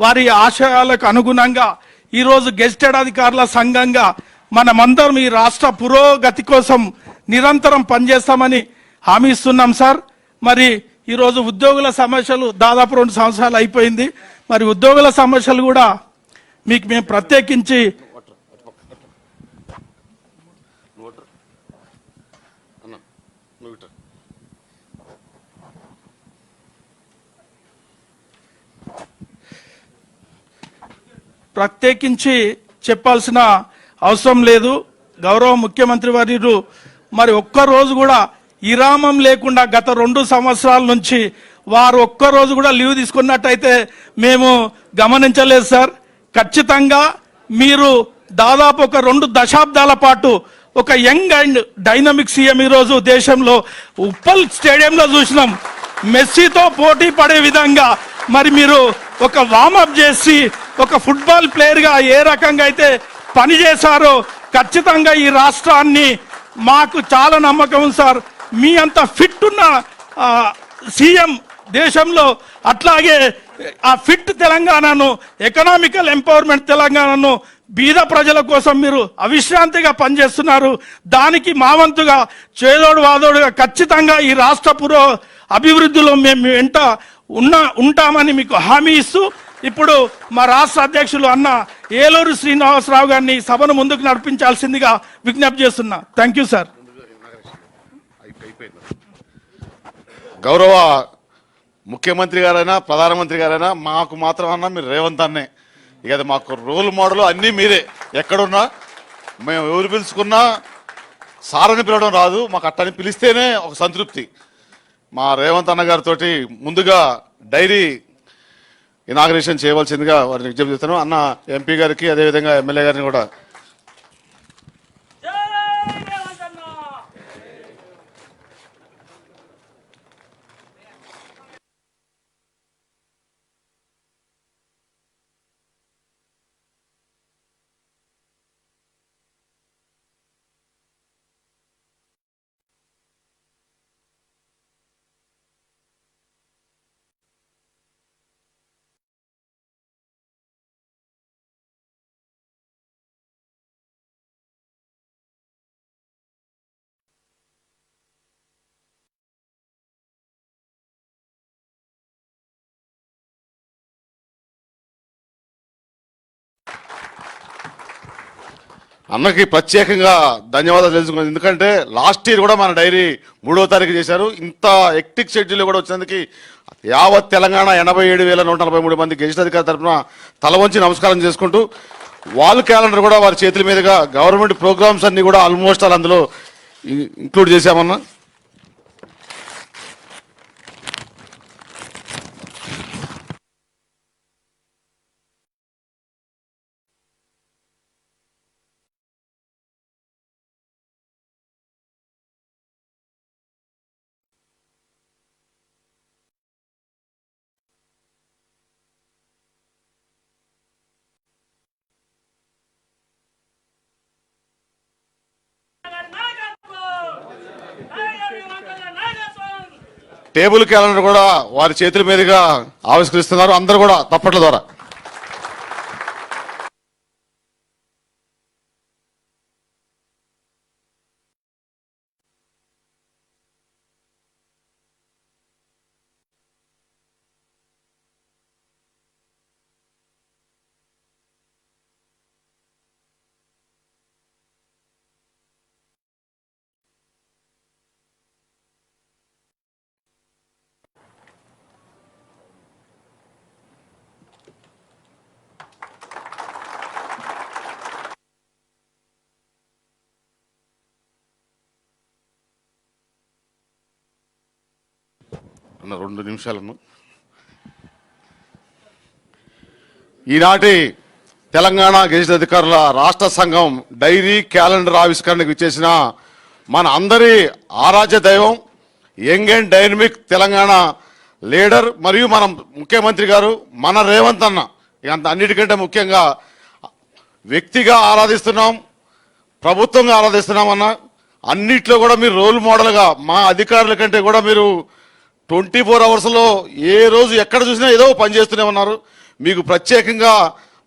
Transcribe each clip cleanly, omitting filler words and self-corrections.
వారి ఆశయాలకు అనుగుణంగా ఈరోజు గెజిటెడ్ అధికారుల సంఘంగా మనమందరం ఈ రాష్ట్ర పురోగతి కోసం నిరంతరం పనిచేస్తామని హామీ ఇస్తున్నాం సార్. మరి ఈరోజు ఉద్యోగుల సమస్యలు దాదాపు 2 సంవత్సరాలు అయిపోయింది. మరి ఉద్యోగుల సమస్యలు కూడా మీకు మేము ప్రత్యేకించి చెప్పాల్సిన అవసరం లేదు. గౌరవ ముఖ్యమంత్రి వర్యులు మరి ఒక్కరోజు కూడా విరామం లేకుండా గత 2 సంవత్సరాల నుంచి వారు ఒక్కరోజు కూడా లీవ్ తీసుకున్నట్టయితే మేము గమనించలేదు సార్. ఖచ్చితంగా మీరు దాదాపు ఒక 2 దశాబ్దాల పాటు ఒక యంగ్ అండ్ డైనమిక్ సీఎం ఈరోజు దేశంలో ఉప్పల్ స్టేడియంలో చూసినాం. మెస్సీతో పోటీ పడే విధంగా మరి మీరు ఒక వార్మప్ చేసి ఒక ఫుట్బాల్ ప్లేయర్గా ఏ రకంగా అయితే పనిచేశారో ఖచ్చితంగా ఈ రాష్ట్రాన్ని మాకు చాలా నమ్మకం సార్. మీ అంత ఫిట్ ఉన్న సీఎం దేశంలో, అట్లాగే ఆ ఫిట్ తెలంగాణను, ఎకనామికల్ ఎంపవర్మెంట్ తెలంగాణను బీద ప్రజల కోసం మీరు అవిశ్రాంతిగా పనిచేస్తున్నారు. దానికి మా వంతుగా చేదోడు వాదోడుగా ఖచ్చితంగా ఈ రాష్ట్ర అభివృద్ధిలో మేము వెంట ఉంటామని మీకు హామీ ఇస్తూ ఇప్పుడు మా రాష్ట్ర అధ్యక్షులు అన్న ఏలూరు శ్రీనివాసరావు గారిని సభను ముందుకు నడిపించాల్సిందిగా విజ్ఞప్తి చేస్తున్నా. Thank you sir. గౌరవ ముఖ్యమంత్రి గారైనా ప్రధానమంత్రి గారైనా మాకు మాత్రం అన్నా మీరు రేవంత్ అన్నే. ఇక అది మాకు రోల్ మోడల్ అన్నీ మీరే. ఎక్కడున్నా మేము ఎవరు పిలుచుకున్నా సారని పిలవడం రాదు, మాకు అట్టని పిలిస్తేనే ఒక సంతృప్తి. మా రేవంత్ అన్న గారితో ముందుగా డైరీ ఇనాగ్రేషన్ చేయవలసిందిగా వారిని విజ్ఞప్తి చేస్తాను. అన్న ఎంపీ గారికి అదేవిధంగా ఎమ్మెల్యే గారిని కూడా. అన్నకి ప్రత్యేకంగా ధన్యవాదాలు తెలుసుకున్నాను. ఎందుకంటే లాస్ట్ ఇయర్ కూడా మన డైరీ 3వ తారీఖు చేశారు. ఇంత ఎక్టిక్ షెడ్యూల్ కూడా వచ్చినందుకు యావత్ తెలంగాణ 87,143 మంది గెజిట్ అధికారుల తరఫున తల వంచి నమస్కారం చేసుకుంటూ, వాల్ క్యాలెండర్ కూడా వారి చేతుల మీదుగా గవర్నమెంట్ ప్రోగ్రామ్స్ అన్ని కూడా ఆల్మోస్ట్ అందులో ఇంక్లూడ్ చేశామన్నా. టేబుల్ క్యాలెండర్ కూడా వారి చేతుల మీదుగా ఆవిష్కరిస్తున్నారు. అందరూ కూడా తప్పట్ల ద్వారా. అన్న 2 నిమిషాలను. ఈనాటి తెలంగాణ గెజిట్ అధికారుల రాష్ట్ర సంఘం డైరీ క్యాలెండర్ ఆవిష్కరణకు ఇచ్చేసిన మన అందరి ఆరాధ్య దైవం, young and dynamic Telangana leader మరియు మన ముఖ్యమంత్రి గారు మన రేవంత్ అన్న. అన్నిటికంటే ముఖ్యంగా వ్యక్తిగా ఆరాధిస్తున్నాం, ప్రభుత్వంగా ఆరాధిస్తున్నాం అన్న. అన్నిట్లో కూడా మీరు రోల్ మోడల్గా, మా అధికారుల కంటే కూడా మీరు 24 అవర్స్లో ఏ రోజు ఎక్కడ చూసినా ఏదో పని చేస్తూనే ఉన్నారు. మీకు ప్రత్యేకంగా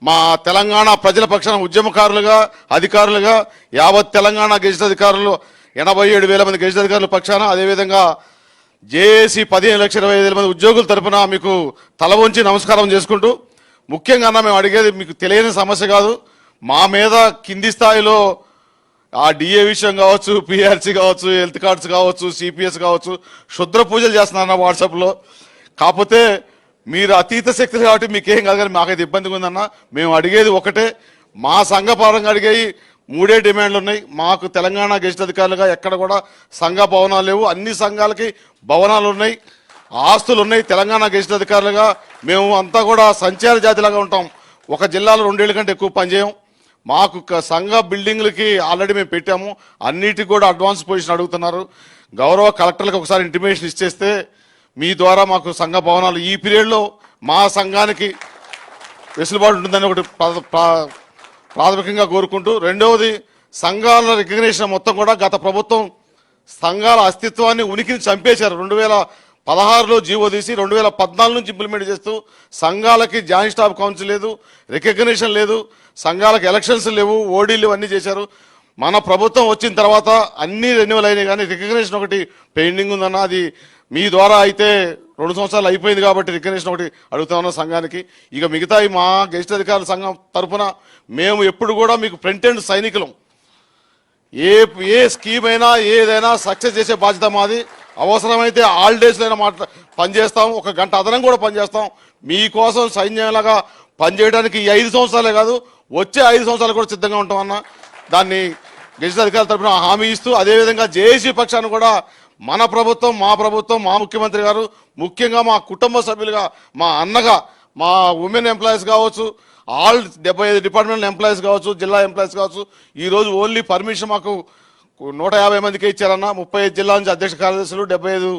మా తెలంగాణ ప్రజల పక్షాన ఉద్యమకారులుగా అధికారులుగా యావత్ తెలంగాణ గెజిట్ అధికారులు 87,000 మంది గెజిట్ అధికారుల పక్షాన, అదేవిధంగా జేఏసీ 15,25,000 మంది ఉద్యోగుల తరపున మీకు తల వంచి నమస్కారం చేసుకుంటూ, ముఖ్యంగా మేము అడిగేది మీకు తెలియని సమస్య కాదు. మా మీద కింది స్థాయిలో ఆ డిఏ విషయం కావచ్చు, పిఆర్సీ కావచ్చు, హెల్త్ కార్డ్స్ కావచ్చు, సిపిఎస్ కావచ్చు, క్షుద్ర పూజలు చేస్తున్నారన్న వాట్సాప్లో. కాకపోతే మీరు అతీత శక్తులు కాబట్టి మీకేం కాదు, కానీ మాకైతే ఇబ్బందిగా ఉందన్న. మేము అడిగేది ఒకటే, మా సంఘ పరంగా అడిగేవి 3 డిమాండ్లు ఉన్నాయి. మాకు తెలంగాణ గెజిట్ అధికారులుగా ఎక్కడ కూడా సంఘ భవనాలు లేవు. అన్ని సంఘాలకి భవనాలు ఉన్నాయి, ఆస్తులు ఉన్నాయి. తెలంగాణ గెజిట్ అధికారులుగా మేము అంతా కూడా సంచార జాతిలాగా ఉంటాం. ఒక జిల్లాలో 2 ఏళ్ల కంటే ఎక్కువ పనిచేయం. మాకు సంఘ బిల్డింగ్లకి ఆల్రెడీ మేము పెట్టాము, అన్నిటికి కూడా అడ్వాన్స్ పొజిషన్ అడుగుతున్నారు. గౌరవ కలెక్టర్లకు ఒకసారి ఇంటిమేషన్ ఇచ్చేస్తే మీ ద్వారా మాకు సంఘ భవనాలు ఈ పీరియడ్లో మా సంఘానికి వెసులుబాటు ఉంటుందని ఒకటి ప్రాథమికంగా కోరుకుంటూ, రెండవది సంఘాల రికగ్నిషన్ మొత్తం కూడా గత ప్రభుత్వం సంఘాల అస్తిత్వాన్ని ఉనికిని చంపేశారు. 2016లో జీవో తీసి 2014 నుంచి ఇంప్లిమెంట్ చేస్తూ సంఘాలకి జాయింట్ స్టాఫ్ కౌన్సిల్ లేదు, రికగ్నిషన్ లేదు, సంఘాలకు ఎలక్షన్స్ లేవు, ఓడీలు అన్నీ చేశారు. మన ప్రభుత్వం వచ్చిన తర్వాత అన్ని రెన్యువల్ అయినాయి, కానీ రికగ్నిషన్ ఒకటి పెండింగ్ ఉందన్న. అది మీ ద్వారా అయితే 2 సంవత్సరాలు అయిపోయింది కాబట్టి రికగ్నిషన్ ఒకటి అడుగుతా ఉన్న సంఘానికి. ఇక మిగతా మా గెజిట్ అధికారుల సంఘం తరఫున మేము ఎప్పుడు కూడా మీకు ఫ్రంట్ ఎండ్ సైనికులం. ఏ స్కీమ్ అయినా ఏదైనా సక్సెస్ చేసే బాధ్యత మాది. అవసరమైతే హాలిడేస్లో పనిచేస్తాం, 1 గంట అదనం కూడా పనిచేస్తాం. మీకోసం సైన్యంలాగా పనిచేయడానికి ఈ 5 సంవత్సరాలే కాదు, వచ్చే 5 సంవత్సరాలు కూడా సిద్ధంగా ఉంటామన్న. దాన్ని గెజిట్ అధికారుల తరఫున హామీ ఇస్తూ, అదేవిధంగా జేఏసీ పక్షాన్ని కూడా మన ప్రభుత్వం, మా ముఖ్యమంత్రి గారు, ముఖ్యంగా మా కుటుంబ సభ్యులుగా, మా అన్నగా, మా ఉమెన్ ఎంప్లాయీస్ కావచ్చు, ఆల్ 75 డిపార్ట్మెంట్ ఎంప్లాయీస్ కావచ్చు, జిల్లా ఎంప్లాయీస్ కావచ్చు, ఈరోజు ఓన్లీ పర్మిషన్ మాకు 150 మందికి ఇచ్చారన్న. 35 జిల్లా నుంచి అధ్యక్ష కార్యదర్శులు, 75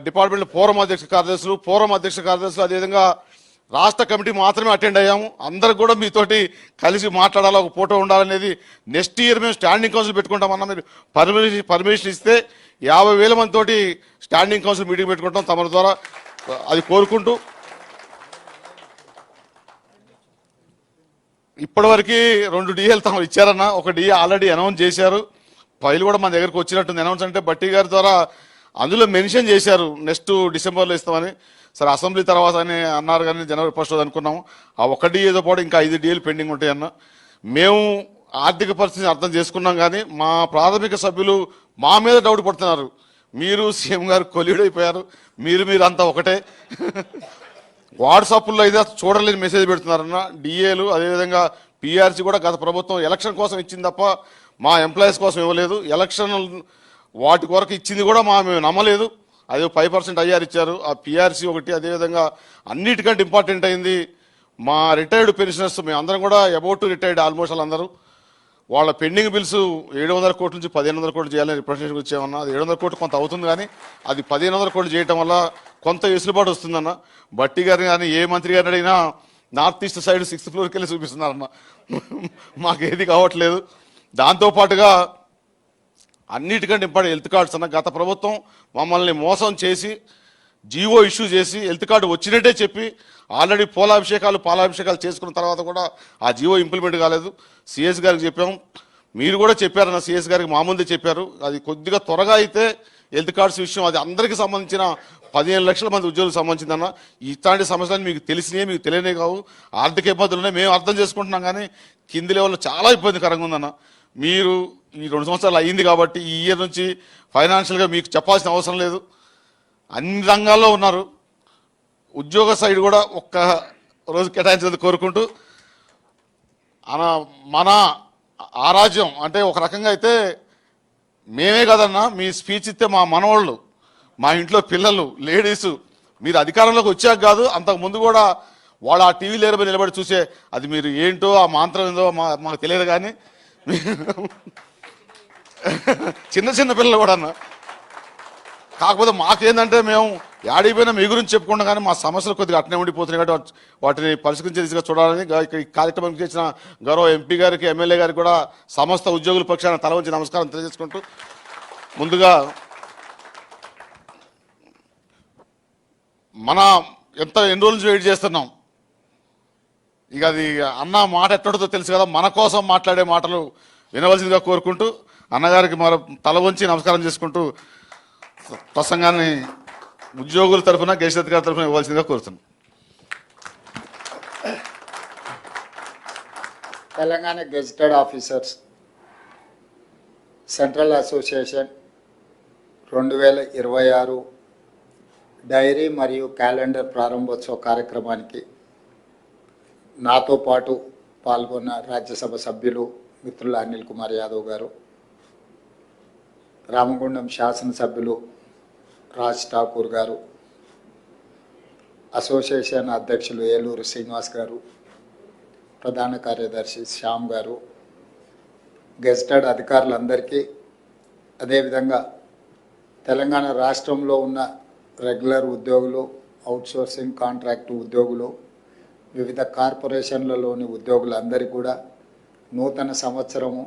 డిపార్ట్మెంట్ ఫోరం అధ్యక్ష కార్యదర్శులు, అదేవిధంగా రాష్ట్ర కమిటీ మాత్రమే అటెండ్ అయ్యాము. అందరికి కూడా మీతోటి కలిసి మాట్లాడాలి, ఒక ఫోటో ఉండాలనేది. నెక్స్ట్ ఇయర్ మేము స్టాండింగ్ కౌన్సిల్ పెట్టుకుంటామన్నా. మీరు పర్మిషన్ ఇస్తే 50,000 మందితోటి స్టాండింగ్ కౌన్సిల్ మీటింగ్ పెట్టుకుంటాం తమ ద్వారా, అది కోరుకుంటూ. ఇప్పటివరకు 2 డిఏలు తమ ఇచ్చారన్న. ఒక డిఏ ఆల్రెడీ అనౌన్స్ చేశారు, ఫైల్ కూడా మన దగ్గరకు వచ్చినట్టుంది. అనౌన్స్ అంటే బట్టి గారి ద్వారా అందులో మెన్షన్ చేశారు నెక్స్ట్ డిసెంబర్లో ఇస్తామని. సరే అసెంబ్లీ తర్వాత అని అన్నారు, కానీ జనవరి 1 అనుకున్నాము. ఆ 1 డిఏతో పాటు ఇంకా 5 డిఏలు పెండింగ్ ఉంటాయన్న. మేము ఆర్థిక పరిస్థితిని అర్థం చేసుకున్నాం, కానీ మా ప్రాథమిక సభ్యులు మా మీద డౌట్ పడుతున్నారు. మీరు సీఎం గారు కొలీడైపోయారు, మీరు అంతా ఒకటే. వాట్సాప్లో అయితే చూడలేని మెసేజ్ పెడుతున్నారన్న. డిఏలు అదేవిధంగా పిఆర్సీ కూడా గత ప్రభుత్వం ఎలక్షన్ కోసం ఇచ్చింది తప్ప మా ఎంప్లాయీస్ కోసం ఇవ్వలేదు. ఎలక్షన్ వాటి కొరకు ఇచ్చింది కూడా మేము నమ్మలేదు. అదే 5% ఐఆర్ ఇచ్చారు, ఆ పిఆర్సీ ఒకటి. అదేవిధంగా అన్నిటికంటే ఇంపార్టెంట్ అయింది మా రిటైర్డ్ పెన్షనర్స్. మేము అందరం కూడా అబౌట్ టు రిటైర్డ్ ఆల్మోస్ట్ వాళ్ళందరూ. వాళ్ళ పెండింగ్ బిల్స్ 700 కోట్ల నుంచి 1,500 కోట్లు చేయాలని రిప్రజెంటేషన్ ఇచ్చామన్నా. అది 700 కోట్లు కొంత అవుతుంది, కానీ అది 1,500 కోట్లు చేయటం వల్ల కొంత వెసులుబాటు వస్తుందన్న. బట్టి గారిని కానీ ఏ మంత్రి గారిని అడిగినా నార్త్ ఈస్ట్ సైడ్ 6th ఫ్లోర్కి వెళ్ళి చూపిస్తున్నారన్న. మాకేది కావట్లేదు. దాంతోపాటుగా అన్నిటికంటే ఇంపార్టెంట్ హెల్త్ కార్డ్స్ అన్న. గత ప్రభుత్వం మమ్మల్ని మోసం చేసి జీవో ఇష్యూ చేసి హెల్త్ కార్డు వచ్చినట్టే చెప్పి ఆల్రెడీ పాలాభిషేకాలు చేసుకున్న తర్వాత కూడా ఆ జీవో ఇంప్లిమెంట్ కాలేదు. సిఎస్ గారికి చెప్పాం, మీరు కూడా చెప్పారన్న. సిఎస్ గారికి మా ముందే చెప్పారు. అది కొద్దిగా త్వరగా అయితే హెల్త్ కార్డ్స్ విషయం, అది అందరికీ సంబంధించిన 15 లక్షల మంది ఉద్యోగులకు సంబంధించిందన్న. ఇట్లాంటి సమస్యలు మీకు తెలిసినాయి, మీకు తెలియనే కావు. ఆర్థిక ఇబ్బందులు ఉన్నాయి, మేము అర్థం చేసుకుంటున్నాం, కానీ కింది లెవెల్లో చాలా ఇబ్బందికరంగా ఉందన్న. మీరు ఈ 2 సంవత్సరాలు అయ్యింది కాబట్టి ఈ ఇయర్ నుంచి ఫైనాన్షియల్గా మీకు చెప్పాల్సిన అవసరం లేదు. అన్ని రంగాల్లో ఉన్నారు. ఉద్యోగ సైడ్ కూడా ఒక్క రోజు కేటాయించేది కోరుకుంటూ, మన ఆరాజ్యం అంటే ఒక రకంగా అయితే మేమే కదన్నా. మీ స్పీచ్ ఇస్తే మా మనవాళ్ళు, మా ఇంట్లో పిల్లలు, లేడీసు, మీరు అధికారంలోకి వచ్చాక కాదు అంతకు ముందు కూడా వాళ్ళు ఆ టీవీ లేరబై నిలబడి చూసే, అది మీరు ఏంటో ఆ మంత్రం ఏందో మాకు తెలియదు, కానీ చిన్న పిల్లలు కూడా అన్న. కాకపోతే మాకేందంటే మేము యాడిపోయినా మీ గురించి చెప్పుకుంటాం, కానీ మా సమస్యలు కొద్దిగా అట్నే ఉండిపోతున్నాయి కాబట్టి వాటిని పరిష్కరించే దిశగా చూడాలని ఈ కార్యక్రమానికి చేసిన గౌరవ ఎంపీ గారికి, ఎమ్మెల్యే గారికి కూడా సమస్త ఉద్యోగుల పక్షాన తల వంచి నమస్కారం తెలియజేసుకుంటూ, ముందుగా మన ఎన్ని రోజుల నుంచి వెయిట్ చేస్తున్నాం. ఇక అది అన్న మాట ఎట్టడుతో తెలుసు కదా, మన కోసం మాట్లాడే మాటలు వినవలసిందిగా కోరుకుంటూ అన్నగారికి మరో తల వంచి నమస్కారం చేసుకుంటూ ప్రసంగాన్ని ఉద్యోగుల తరఫున గెజిట్ గారి తరఫున ఇవ్వాల్సిందిగా కోరుతున్నాం. Telangana gazetted officers central association 2026 diary మరియు క్యాలెండర్ ప్రారంభోత్సవ కార్యక్రమానికి నాతో పాటు పాల్గొన్న రాజ్యసభ సభ్యులు మిత్రులు అనిల్ కుమార్ యాదవ్ గారు, రామగుండం శాసనసభ్యులు రాజ్ ఠాకూర్ గారు, అసోసియేషన్ అధ్యక్షులు ఏలూరు శ్రీనివాస్ గారు, ప్రధాన కార్యదర్శి శ్యామ్ గారు, గెజిటెడ్ అధికారులందరికీ, అదేవిధంగా తెలంగాణ రాష్ట్రంలో ఉన్న రెగ్యులర్ ఉద్యోగులు, అవుట్సోర్సింగ్ కాంట్రాక్టు ఉద్యోగులు, వివిధ కార్పొరేషన్లలోని ఉద్యోగులందరికీ కూడా నూతన సంవత్సరము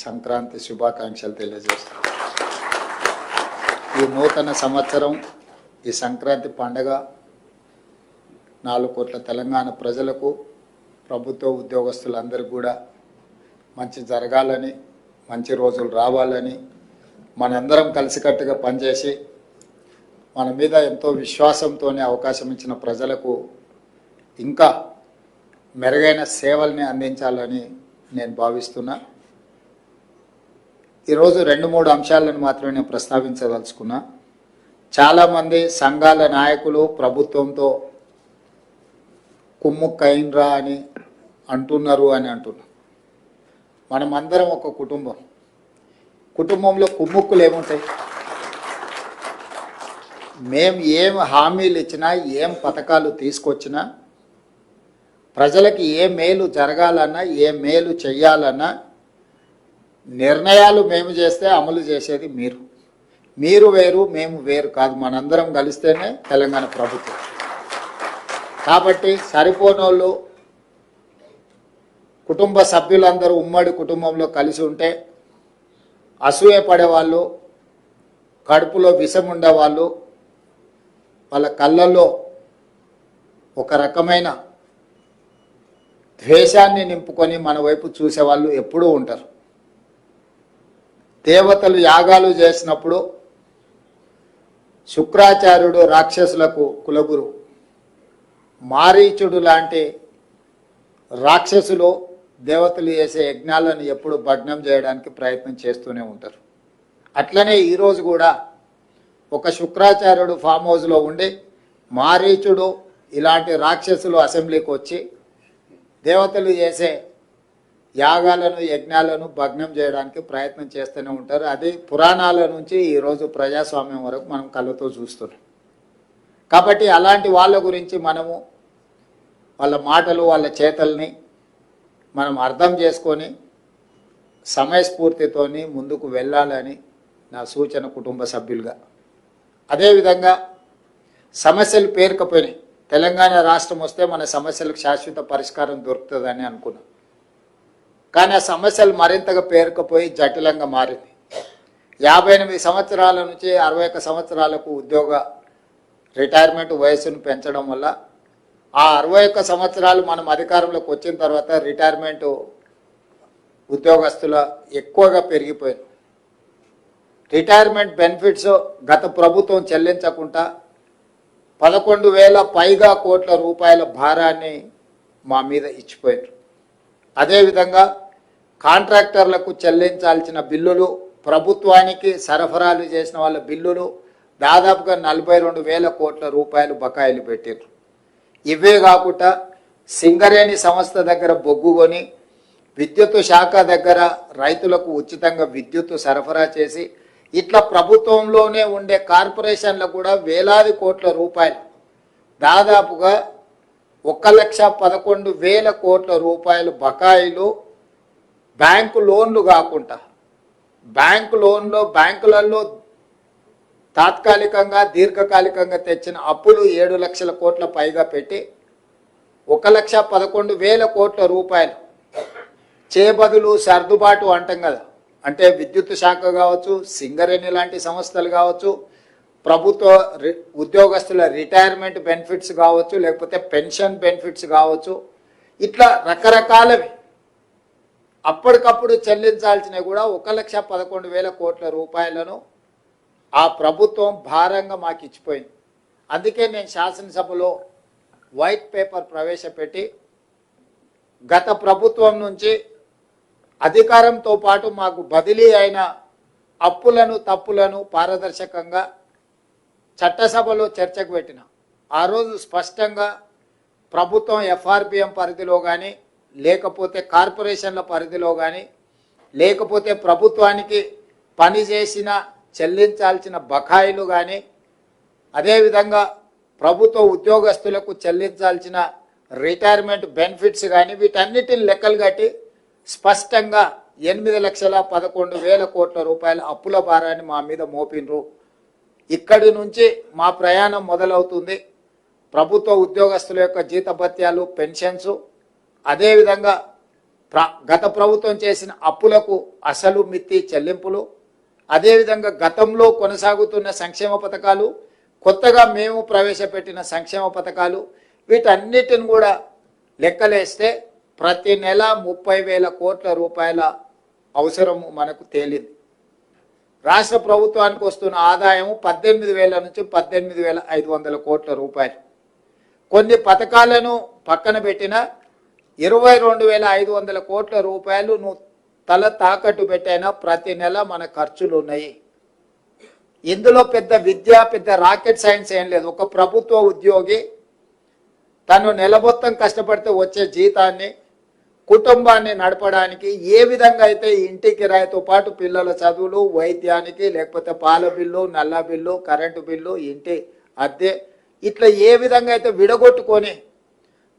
సంక్రాంతి శుభాకాంక్షలు తెలియజేస్తున్నాను. ఈ నూతన సంవత్సరం, ఈ సంక్రాంతి పండగ 4 కోట్ల తెలంగాణ ప్రజలకు, ప్రభుత్వ ఉద్యోగస్తులందరికీ కూడా మంచి జరగాలని, మంచి రోజులు రావాలని, మనందరం కలిసికట్టుగా పనిచేసి మన మీద ఎంతో విశ్వాసంతోనే అవకాశం ఇచ్చిన ప్రజలకు ఇంకా మెరుగైన సేవల్ని అందించాలని నేను భావిస్తున్నా. ఈరోజు 2-3 అంశాలను మాత్రమే నేను ప్రస్తావించదలుచుకున్నా. చాలామంది సంఘాల నాయకులు ప్రభుత్వంతో కుమ్ముక్కైనరా అని అంటున్నారు. మనమందరం ఒక కుటుంబం. కుటుంబంలో కుమ్ముక్కులు ఏముంటాయి? మేము ఏం హామీలు ఇచ్చినా, ఏం పథకాలు తీసుకొచ్చినా, ప్రజలకి ఏ మేలు జరగాలన్నా, ఏ మేలు చెయ్యాలన్నా నిర్ణయాలు మేము చేస్తే అమలు చేసేది మీరు. మీరు వేరు, మేము వేరు కాదు. మనందరం కలిస్తేనే తెలంగాణ ప్రభుత్వం. కాబట్టి సరిపోనోళ్ళు, కుటుంబ సభ్యులందరూ ఉమ్మడి కుటుంబంలో కలిసి ఉంటే అసూయ పడేవాళ్ళు, కడుపులో విషం ఉండేవాళ్ళు, వాళ్ళ కళ్ళల్లో ఒక రకమైన ద్వేషాన్ని నింపుకొని మన వైపు చూసేవాళ్ళు ఎప్పుడూ ఉంటారు. దేవతలు యాగాలు చేసినప్పుడు శుక్రాచార్యుడు రాక్షసులకు కులగురు, మారీచుడు లాంటి రాక్షసులు దేవతలు చేసే యజ్ఞాలను ఎప్పుడు భగ్నం చేయడానికి ప్రయత్నం చేస్తూనే ఉంటారు. అట్లనే ఈరోజు కూడా ఒక శుక్రాచార్యుడు ఫామ్ హౌస్లో ఉండి మారీచుడు ఇలాంటి రాక్షసులు అసెంబ్లీకి వచ్చి దేవతలు చేసే యాగాలను, యజ్ఞాలను భగ్నం చేయడానికి ప్రయత్నం చేస్తూనే ఉంటారు. అది పురాణాల నుంచి ఈరోజు ప్రజాస్వామ్యం వరకు మనం కళ్ళతో చూస్తున్నాం. కాబట్టి అలాంటి వాళ్ళ గురించి మనము వాళ్ళ మాటలు, వాళ్ళ చేతల్ని మనం అర్థం చేసుకొని సమయస్ఫూర్తితోని ముందుకు వెళ్ళాలని నా సూచన కుటుంబ సభ్యులుగా. అదేవిధంగా సమస్యలు పేరుకపోయినాయి. తెలంగాణ రాష్ట్రం వస్తే మన సమస్యలకు శాశ్వత పరిష్కారం దొరుకుతుందని అనుకున్నాం. కానీ ఆ సమస్యలు మరింతగా పేరుకపోయి జటిలంగా మారింది. 58 సంవత్సరాల నుంచి 61 సంవత్సరాలకు ఉద్యోగ రిటైర్మెంట్ వయసును పెంచడం వల్ల ఆ 61 సంవత్సరాలు మనం అధికారంలోకి వచ్చిన తర్వాత రిటైర్మెంట్ ఉద్యోగస్తుల ఎక్కువగా పెరిగిపోయింది. రిటైర్మెంట్ బెనిఫిట్స్ గత ప్రభుత్వం చెల్లించకుండా 11,000 పైగా కోట్ల రూపాయల భారాన్ని మా మీద ఇచ్చిపోయారు. అదేవిధంగా కాంట్రాక్టర్లకు చెల్లించాల్సిన బిల్లులు, ప్రభుత్వానికి సరఫరాలు చేసిన వాళ్ళ బిల్లులు దాదాపుగా 42,000 కోట్ల రూపాయలు బకాయిలు పెట్టారు. ఇవే కాకుండా సింగరేణి సంస్థ దగ్గర బొగ్గు కొని, విద్యుత్ శాఖ దగ్గర రైతులకు ఉచితంగా విద్యుత్ సరఫరా చేసి, ఇట్లా ప్రభుత్వంలోనే ఉండే కార్పొరేషన్లకు కూడా వేలాది కోట్ల రూపాయలు, దాదాపుగా 1,11,000 కోట్ల రూపాయలు బకాయిలు బ్యాంకు లోన్లు కాకుండా, బ్యాంకులలో తాత్కాలికంగా దీర్ఘకాలికంగా తెచ్చిన అప్పులు 7 లక్షల కోట్ల పైగా పెట్టి 1,11,000 కోట్ల రూపాయలు చేబదులు సర్దుబాటు అంటాం కదా, అంటే విద్యుత్ శాఖ కావచ్చు, సింగరేణి లాంటి సంస్థలు కావచ్చు, ప్రభుత్వ ఉద్యోగస్తుల రిటైర్మెంట్ బెనిఫిట్స్ కావచ్చు, లేకపోతే పెన్షన్ బెనిఫిట్స్ కావచ్చు, ఇట్లా రకరకాలవి అప్పటికప్పుడు చెల్లించాల్సినవి కూడా 1,11,000 కోట్ల రూపాయలను ఆ ప్రభుత్వం భారంగా మాకు ఇచ్చిపోయింది. అందుకే నేను శాసనసభలో వైట్ పేపర్ ప్రవేశపెట్టి గత ప్రభుత్వం నుంచి అధికారంతో పాటు మాకు బదిలీ అయిన అప్పులను తప్పులను పారదర్శకంగా చట్టసభలో చర్చకు పెట్టిన. ఆ రోజు స్పష్టంగా ప్రభుత్వం ఎఫ్ఆర్బిఎం పరిధిలో కానీ, లేకపోతే కార్పొరేషన్ల పరిధిలో కానీ, లేకపోతే ప్రభుత్వానికి పనిచేసిన చెల్లించాల్సిన బకాయిలు కానీ, అదేవిధంగా ప్రభుత్వ ఉద్యోగస్తులకు చెల్లించాల్సిన రిటైర్మెంట్ బెనిఫిట్స్ కానీ, వీటన్నిటిని లెక్కలు కట్టి స్పష్టంగా 8,11,000 కోట్ల రూపాయల అప్పుల భారాన్ని మా మీద మోపినరు. ఇక్కడి నుంచి మా ప్రయాణం మొదలవుతుంది. ప్రభుత్వ ఉద్యోగస్తుల యొక్క జీతభత్యాలు, పెన్షన్స్, అదేవిధంగా గత ప్రభుత్వం చేసిన అప్పులకు అసలు మిత్తి చెల్లింపులు, అదేవిధంగా గతంలో కొనసాగుతున్న సంక్షేమ పథకాలు, కొత్తగా మేము ప్రవేశపెట్టిన సంక్షేమ పథకాలు, వీటన్నిటిని కూడా లెక్కలేస్తే ప్రతి నెల 30,000 కోట్ల రూపాయల అవసరము మనకు తేలింది. రాష్ట్ర ప్రభుత్వానికి వస్తున్న ఆదాయం 18,000 నుంచి 18,500 కోట్ల రూపాయలు. కొన్ని పథకాలను పక్కన పెట్టిన 22,500 కోట్ల రూపాయలు నువ్వు తల తాకట్టు పెట్టైనా ప్రతి నెల మన ఖర్చులు ఉన్నాయి. ఇందులో పెద్ద విద్య, పెద్ద రాకెట్ సైన్స్ ఏం లేదు. ఒక ప్రభుత్వ ఉద్యోగి తను నెల మొత్తం కష్టపడితే వచ్చే జీతాన్ని కుటుంబాన్ని నడపడానికి ఏ విధంగా అయితే ఇంటి కిరాయితో పాటు పిల్లల చదువులు, వైద్యానికి, లేకపోతే పాల బిల్లు, నల్ల బిల్లు, కరెంటు బిల్లు, ఇంటి అద్దె, ఇట్లా ఏ విధంగా అయితే విడగొట్టుకొని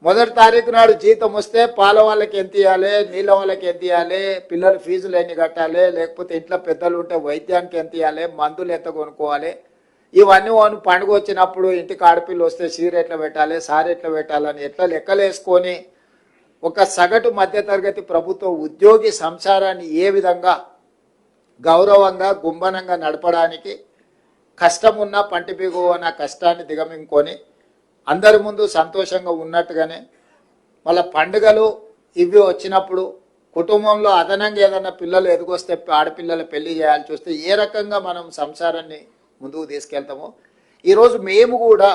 మొదటి తారీఖు నాడు జీతం వస్తే పాల వాళ్ళకి ఎంత ఇవ్వాలి, నీళ్ళ వాళ్ళకి ఎంత ఇవ్వాలి, పిల్లల ఫీజులు ఎన్ని కట్టాలి, లేకపోతే ఇంట్లో పెద్దలు ఉంటే వైద్యానికి ఎంత ఇవ్వాలి, మందులు ఎంత కొనుక్కోవాలి, ఇవన్నీ వాను పండుగ వచ్చినప్పుడు ఇంటికి ఆడపిల్ల వస్తే సీర ఎట్లా పెట్టాలి, సారి ఎట్లా పెట్టాలని ఎట్లా లెక్కలేసుకొని ఒక సగటు మధ్యతరగతి ప్రభుత్వ ఉద్యోగి సంసారాన్ని ఏ విధంగా గౌరవంగా గుంభనంగా నడపడానికి కష్టమున్నా పంటి బిగువన కష్టాన్ని దిగమింగుకొని అందరి ముందు సంతోషంగా ఉన్నట్టుగానే మళ్ళీ పండుగలు ఇవి వచ్చినప్పుడు కుటుంబంలో అదనంగా ఏదన్నా పిల్లలు ఎదుగొస్తే ఆడపిల్లల పెళ్లి చేయాల్సి వస్తే ఏ రకంగా మనం సంసారాన్ని ముందుకు తీసుకెళ్తామో ఈరోజు మేము కూడా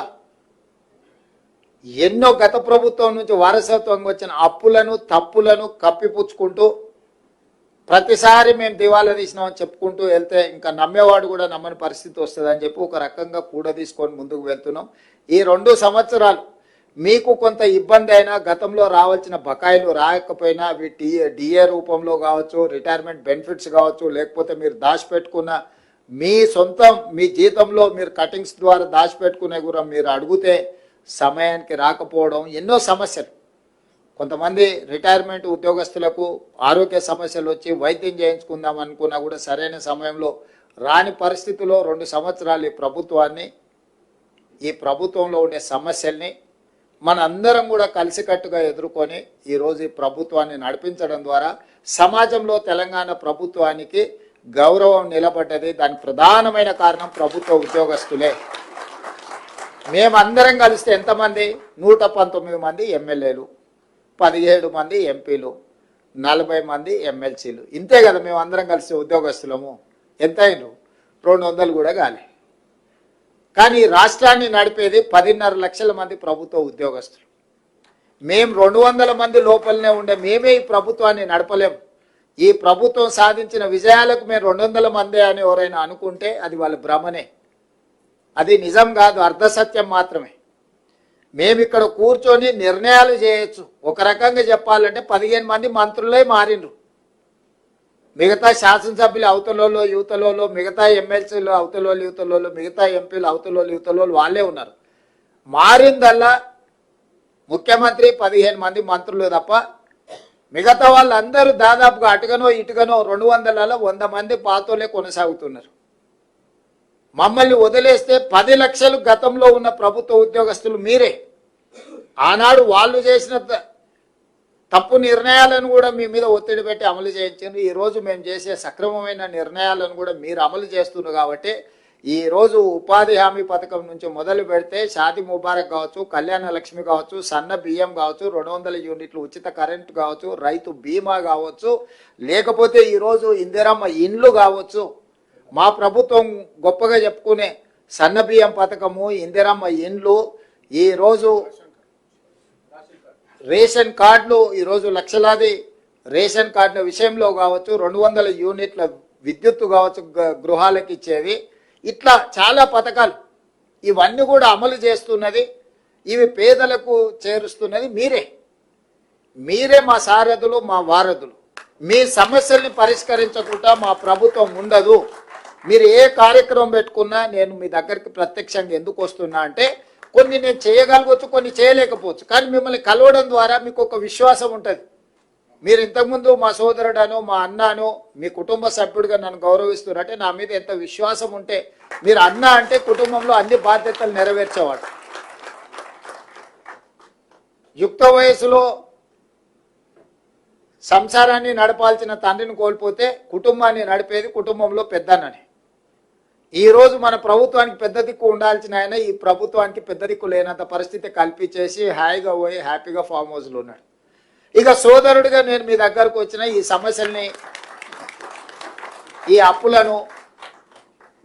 ఎన్నో గత ప్రభుత్వం నుంచి వారసత్వంగా వచ్చిన అప్పులను తప్పులను కప్పిపుచ్చుకుంటూ ప్రతిసారి మేము దివాలా తీసినామని చెప్పుకుంటూ వెళ్తే ఇంకా నమ్మేవాడు కూడా నమ్మని పరిస్థితి వస్తుందని చెప్పి ఒక రకంగా కూడా తీసుకొని ముందుకు వెళ్తున్నాం. ఈ 2 సంవత్సరాలు మీకు కొంత ఇబ్బంది అయినా, గతంలో రావాల్సిన బకాయిలు రాకపోయినా అవి డిఏ రూపంలో కావచ్చు, రిటైర్మెంట్ బెనిఫిట్స్ కావచ్చు, లేకపోతే మీరు దాచిపెట్టుకున్న మీ సొంతం మీ జీతంలో మీరు కటింగ్స్ ద్వారా దాచిపెట్టుకునే కూడా మీరు అడిగితే సమయానికి రాకపోవడం, ఎన్నో సమస్యలు. కొంతమంది రిటైర్మెంట్ ఉద్యోగస్తులకు ఆరోగ్య సమస్యలు వచ్చి వైద్యం చేయించుకుందాం అనుకున్నా కూడా సరైన సమయంలో రాని పరిస్థితుల్లో 2 సంవత్సరాలు ఈ ప్రభుత్వంలో ఉండే సమస్యల్ని మనందరం కూడా కలిసికట్టుగా ఎదుర్కొని ఈరోజు ఈ ప్రభుత్వాన్ని నడిపించడం ద్వారా సమాజంలో తెలంగాణ ప్రభుత్వానికి గౌరవం నిలబడ్డది. దానికి ప్రధానమైన కారణం ప్రభుత్వ ఉద్యోగస్తులే. మేమందరం కలిస్తే ఎంతమంది? 119 మంది ఎమ్మెల్యేలు, 17 మంది ఎంపీలు, 40 మంది ఎమ్మెల్సీలు. ఇంతే కదా మేము అందరం కలిసి ఉద్యోగస్తులము. ఎంత అయినరు? 200 కూడా కాలే. కానీ రాష్ట్రాన్ని నడిపేది 10.5 లక్షల మంది ప్రభుత్వ ఉద్యోగస్తులు. మేము 200 మంది లోపలనే ఉండే మేమే ఈ ప్రభుత్వాన్ని నడపలేము. ఈ ప్రభుత్వం సాధించిన విజయాలకు మేము 200 మందే అని ఎవరైనా అనుకుంటే అది వాళ్ళ భ్రమనే. అది నిజం కాదు, అర్ధసత్యం మాత్రమే. మేము ఇక్కడ కూర్చొని నిర్ణయాలు చేయొచ్చు. ఒక రకంగా చెప్పాలంటే 15 మంది మంత్రులే మారిండ్రు. మిగతా శాసనసభ్యులు అవతలలో యువతలలో, మిగతా ఎమ్మెల్సీలు అవతలలో యువతలలో, మిగతా ఎంపీలు అవతలలో యువతలలో వాళ్ళే ఉన్నారు. మారిందల్లా ముఖ్యమంత్రి 15 మంది మంత్రులు తప్ప మిగతా వాళ్ళందరూ దాదాపుగా అటుగనో ఇటుగనో 200లలో 100 మంది పాతోలే కొనసాగుతున్నారు. మమ్మల్ని వదిలేస్తే 10 లక్షలు గతంలో ఉన్న ప్రభుత్వ ఉద్యోగస్తులు మీరే. ఆనాడు వాళ్ళు చేసిన తప్పు నిర్ణయాలను కూడా మీ మీద ఒత్తిడి పెట్టి అమలు చేయించారు. ఈరోజు మేము చేసే సక్రమమైన నిర్ణయాలను కూడా మీరు అమలు చేస్తున్నారు. కాబట్టి ఈరోజు ఉపాధి హామీ పథకం నుంచి మొదలు పెడితే షాది ముబారక్ కావచ్చు, కళ్యాణ లక్ష్మి కావచ్చు, సన్న బియ్యం కావచ్చు, 200 యూనిట్లు ఉచిత కరెంటు కావచ్చు, రైతు బీమా కావచ్చు, లేకపోతే ఈరోజు ఇందిరమ్మ ఇండ్లు కావచ్చు, మా ప్రభుత్వం గొప్పగా చెప్పుకునే సన్న బియ్యం పథకము, ఇందిరమ్మ ఇండ్లు, ఈరోజు రేషన్ కార్డులు, ఈరోజు లక్షలాది రేషన్ కార్డుల విషయంలో కావచ్చు, 200 యూనిట్ల విద్యుత్తు కావచ్చు గృహాలకు ఇచ్చేది, ఇట్లా చాలా పథకాలు ఇవన్నీ కూడా అమలు చేస్తున్నది. ఇవి పేదలకు చేరుస్తున్నది మీరే మా సారథులు, మా వారధులు. మీ సమస్యల్ని పరిష్కరించకుండా మా ప్రభుత్వం ఉండదు. మీరు ఏ కార్యక్రమం పెట్టుకున్నా నేను మీ దగ్గరికి ప్రత్యక్షంగా ఎందుకు వస్తున్నా అంటే, కొన్ని నేను చేయగలగవచ్చు, కొన్ని చేయలేకపోవచ్చు, కానీ మిమ్మల్ని కలవడం ద్వారా మీకు ఒక విశ్వాసం ఉంటుంది. మీరు ఇంతకుముందు మా సోదరుడనో మా అన్నానో మీ కుటుంబ సభ్యుడిగా నన్ను గౌరవిస్తున్నారంటే నా మీద ఎంత విశ్వాసం ఉంటే, మీరు అన్న అంటే కుటుంబంలో అన్ని బాధ్యతలు నెరవేర్చేవాడు. యుక్త వయసులో సంసారాన్ని నడపాల్సిన తండ్రిని కోల్పోతే కుటుంబాన్ని నడిపేది కుటుంబంలో పెద్దన్నని. ఈరోజు మన ప్రభుత్వానికి పెద్ద దిక్కు ఉండాల్సిన ఆయన ఈ ప్రభుత్వానికి పెద్ద దిక్కు లేనంత పరిస్థితి కల్పించేసి హాయిగా పోయి హ్యాపీగా ఫామ్ హౌస్లో ఉన్నాడు. ఇక సోదరుడిగా నేను మీ దగ్గరకు వచ్చిన ఈ సమస్యల్ని, ఈ అప్పులను,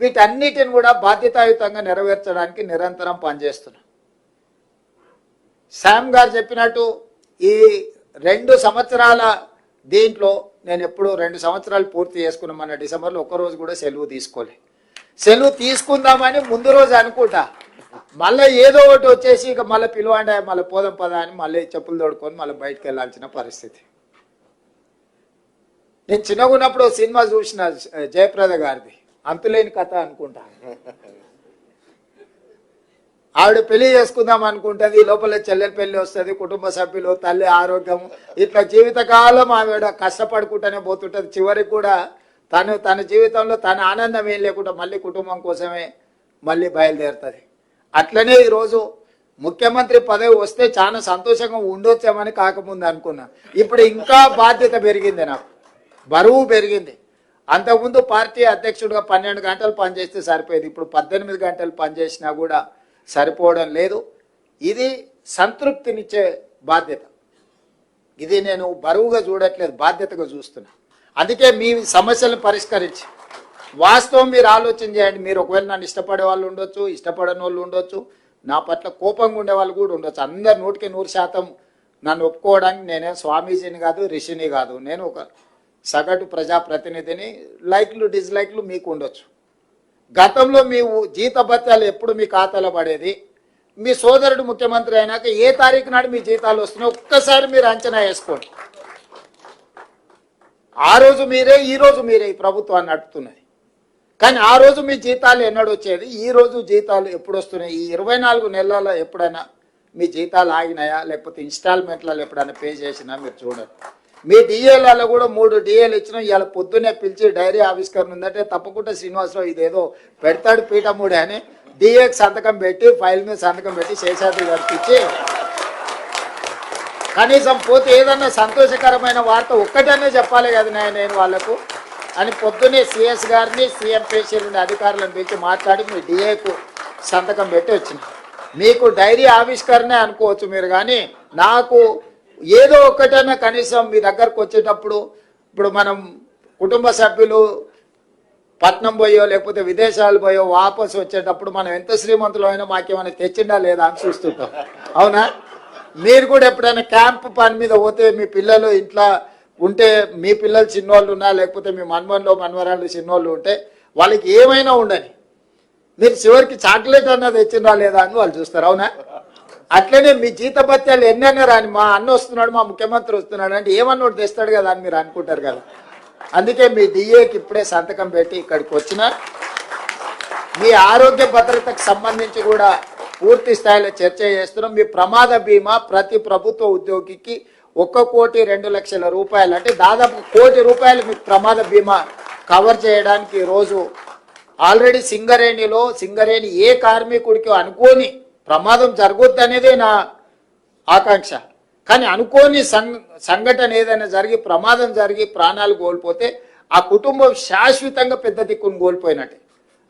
వీటన్నిటిని కూడా బాధ్యతాయుతంగా నెరవేర్చడానికి నిరంతరం పనిచేస్తున్నా. శామ్ గారు చెప్పినట్టు ఈ 2 సంవత్సరాల దీంట్లో నేను ఎప్పుడు 2 సంవత్సరాలు పూర్తి చేసుకున్నాం. మన డిసెంబర్లో ఒక్కరోజు కూడా సెలవు తీసుకోలే. సెలవు తీసుకుందామని ముందు రోజు అనుకుంటా, మళ్ళీ ఏదో ఒకటి వచ్చేసి ఇక మళ్ళీ పిలువండి, మళ్ళీ పోదాం పదా అని మళ్ళీ చెప్పులు తోడుకొని మళ్ళీ బయటకు వెళ్ళాల్సిన పరిస్థితి. నేను చిన్నగా ఉన్నప్పుడు సినిమా చూసిన జయప్రద గారిది, అంతులేని కథ అనుకుంటా. ఆవిడ పెళ్లి చేసుకుందాం అనుకుంటుంది, లోపల చెల్లెల పెళ్లి వస్తుంది, కుటుంబ సభ్యులు, తల్లి ఆరోగ్యం, ఇట్లా జీవితకాలం ఆవిడ కష్టపడుకుంటూనే పోతుంటుంది. చివరికి కూడా తన జీవితంలో తన ఆనందం ఏం లేకుండా మళ్ళీ కుటుంబం కోసమే మళ్ళీ బయలుదేరుతుంది. అట్లనే ఈరోజు ముఖ్యమంత్రి పదవి వస్తే చాలా సంతోషంగా ఉండొచ్చామని కాకముందు అనుకున్నా. ఇప్పుడు ఇంకా బాధ్యత పెరిగింది, నాకు బరువు పెరిగింది. అంతకుముందు పార్టీ అధ్యక్షుడిగా 12 గంటలు పనిచేస్తే సరిపోయేది, ఇప్పుడు 18 గంటలు పనిచేసినా కూడా సరిపోవడం లేదు. ఇది సంతృప్తినిచ్చే బాధ్యత. ఇది నేను బరువుగా చూడట్లేదు, బాధ్యతగా చూస్తున్నా. అందుకే మీ సమస్యలను పరిష్కరించి, వాస్తవం మీరు ఆలోచన చేయండి. మీరు ఒకవేళ నన్ను ఇష్టపడే వాళ్ళు ఉండొచ్చు, ఇష్టపడని వాళ్ళు ఉండొచ్చు, నా పట్ల కోపంగా ఉండే వాళ్ళు కూడా ఉండొచ్చు. అందరు 100% నన్ను ఒప్పుకోవడానికి నేనేం స్వామీజీని కాదు, రిషిని కాదు. నేను ఒక సగటు ప్రజాప్రతినిధిని. లైక్లు డిస్లైక్లు మీకు ఉండొచ్చు. గతంలో మీ జీతభత్యాలు ఎప్పుడు మీ ఖాతాలో పడేది, మీ సోదరుడు ముఖ్యమంత్రి అయినాక ఏ తారీఖు నాడు మీ జీతాలు వస్తున్నాయో ఒక్కసారి మీరు అంచనా వేసుకోండి. ఆ రోజు మీరే, ఈ రోజు మీరే ఈ ప్రభుత్వాన్ని నడుపుతున్నది. కానీ ఆ రోజు మీ జీతాలు ఎన్నడు వచ్చేది, ఈ రోజు జీతాలు ఎప్పుడు వస్తున్నాయి, ఈ 24 నెలల్లో ఎప్పుడైనా మీ జీతాలు ఆగినాయా, లేకపోతే ఇన్స్టాల్మెంట్లలో ఎప్పుడైనా పే చేసినా మీరు చూడండి. మీ డిఏలలో కూడా 3 డిఏలు ఇచ్చినా ఇవాళ పొద్దున్నే పిలిచి డైరీ ఆవిష్కరణ ఉందంటే తప్పకుండా శ్రీనివాసరావు ఇదేదో పెడతాడు పీఠముడే అని డిఏకి సంతకం పెట్టి, ఫైల్ మీద సంతకం పెట్టి శేషాద్రి గారికి ఇచ్చి, కనీసం పోతే ఏదన్నా సంతోషకరమైన వార్త ఒక్కటనే చెప్పాలి కదా నేను వాళ్ళకు అని పొద్దున్నే సిఎస్ గారిని, సీఎం పేషీలని అధికారులను పిలిచి మాట్లాడి మీ డిఏకు సంతకం పెట్టి వచ్చిన. మీకు డైరీ ఆవిష్కరణే అనుకోవచ్చు మీరు, కానీ నాకు ఏదో ఒక్కటైనా కనీసం మీ దగ్గరకు వచ్చేటప్పుడు, ఇప్పుడు మనం కుటుంబ సభ్యులు పట్నం పోయో లేకపోతే విదేశాలు పోయో వాపసు వచ్చేటప్పుడు మనం ఎంత శ్రీమంతులు అయినా మాకేమైనా తెచ్చిండా లేదా అని చూస్తుంటాం, అవునా? మీరు కూడా ఎప్పుడైనా క్యాంప్ పని మీద పోతే మీ పిల్లలు ఇంట్లో ఉంటే, మీ పిల్లలు చిన్నోళ్ళు ఉన్నా లేకపోతే మీ మనవరాళ్ళు చిన్నోళ్ళు ఉంటే వాళ్ళకి ఏమైనా ఉండని, మీరు చివరికి చాక్లెట్ అన్నది తెచ్చిందా లేదా అని వాళ్ళు చూస్తారు, అవునా? అట్లనే మీ జీతభత్యాలు ఎన్నైనా రాని, మా అన్న వస్తున్నాడు, మా ముఖ్యమంత్రి వస్తున్నాడు అంటే ఏమన్నోడు తెస్తాడు కదా అని మీరు అనుకుంటారు కదా. అందుకే మీ డిఏకి ఇప్పుడే సంతకం పెట్టి ఇక్కడికి వచ్చిన. మీ ఆరోగ్య భద్రతకు సంబంధించి కూడా పూర్తి స్థాయిలో చర్చ చేస్తున్నాం. మీ ప్రమాద బీమా ప్రతి ప్రభుత్వ ఉద్యోగికి 1,02,00,000 రూపాయలు, అంటే దాదాపు 1 కోటి రూపాయలు మీకు ప్రమాద బీమా కవర్ చేయడానికి ఈరోజు ఆల్రెడీ సింగరేణి ఏ కార్మికుడికి అనుకోని ప్రమాదం జరగొద్దు అనేదే నా ఆకాంక్ష. కానీ అనుకోని సంఘటన ఏదైనా జరిగి, ప్రమాదం జరిగి ప్రాణాలు కోల్పోతే ఆ కుటుంబం శాశ్వతంగా పెద్ద దిక్కును కోల్పోయినట్టే.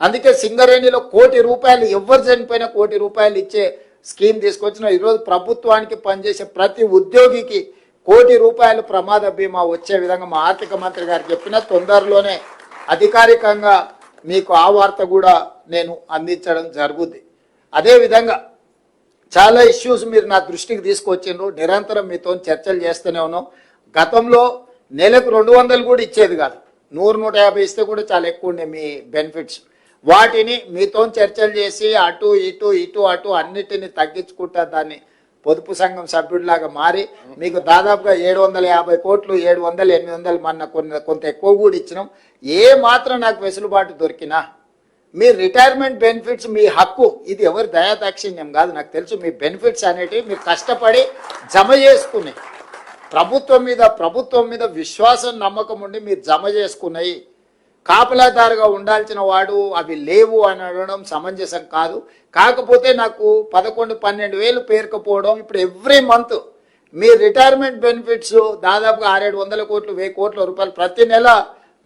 అందుకే సింగరేణిలో ₹1,00,00,000 ఎవరు చనిపోయినా ₹1,00,00,000 ఇచ్చే స్కీమ్ తీసుకొచ్చిన. ఈరోజు ప్రభుత్వానికి పనిచేసే ప్రతి ఉద్యోగికి ₹1,00,00,000 ప్రమాద బీమా వచ్చే విధంగా మా ఆర్థిక మంత్రి గారు చెప్పిన తొందరలోనే అధికారికంగా మీకు ఆ వార్త కూడా నేను అందించడం జరుగుద్ది. అదేవిధంగా చాలా ఇష్యూస్ మీరు నా దృష్టికి తీసుకొచ్చిండ్రు. నిరంతరం మీతో చర్చలు చేస్తూనే ఉన్నాం. గతంలో నెలకు 200 కూడా ఇచ్చేది కాదు, 100-150 ఇస్తే కూడా చాలా ఎక్కువ ఉండే మీ బెనిఫిట్స్. వాటిని మీతో చర్చలు చేసి అటు అటు అన్నిటిని తగ్గించుకుంటా దాన్ని పొదుపు సంఘం సభ్యుడిలాగా మారి మీకు దాదాపుగా 750 కోట్లు 700 800 మొన్న కొంత ఎక్కువ కూడా ఇచ్చినాం. ఏ మాత్రం నాకు వెసులుబాటు దొరికినా మీ రిటైర్మెంట్ బెనిఫిట్స్ మీ హక్కు, ఇది ఎవరి దయాదాక్షిణ్యం కాదు, నాకు తెలుసు. మీ బెనిఫిట్స్ అనేటివి మీరు కష్టపడి జమ చేసుకున్నాయి, ప్రభుత్వం మీద విశ్వాసం నమ్మకం ఉండి మీరు జమ చేసుకున్నాయి. కాపలాదారుగా ఉండాల్సిన వాడు అవి లేవు అని అనడం సమంజసం కాదు. కాకపోతే నాకు 11-12 వేలు పేరుకపోవడం, ఇప్పుడు ఎవ్రీ మంత్ మీ రిటైర్మెంట్ బెనిఫిట్స్ దాదాపుగా 600-700 కోట్లు 1000 కోట్ల రూపాయలు ప్రతి నెల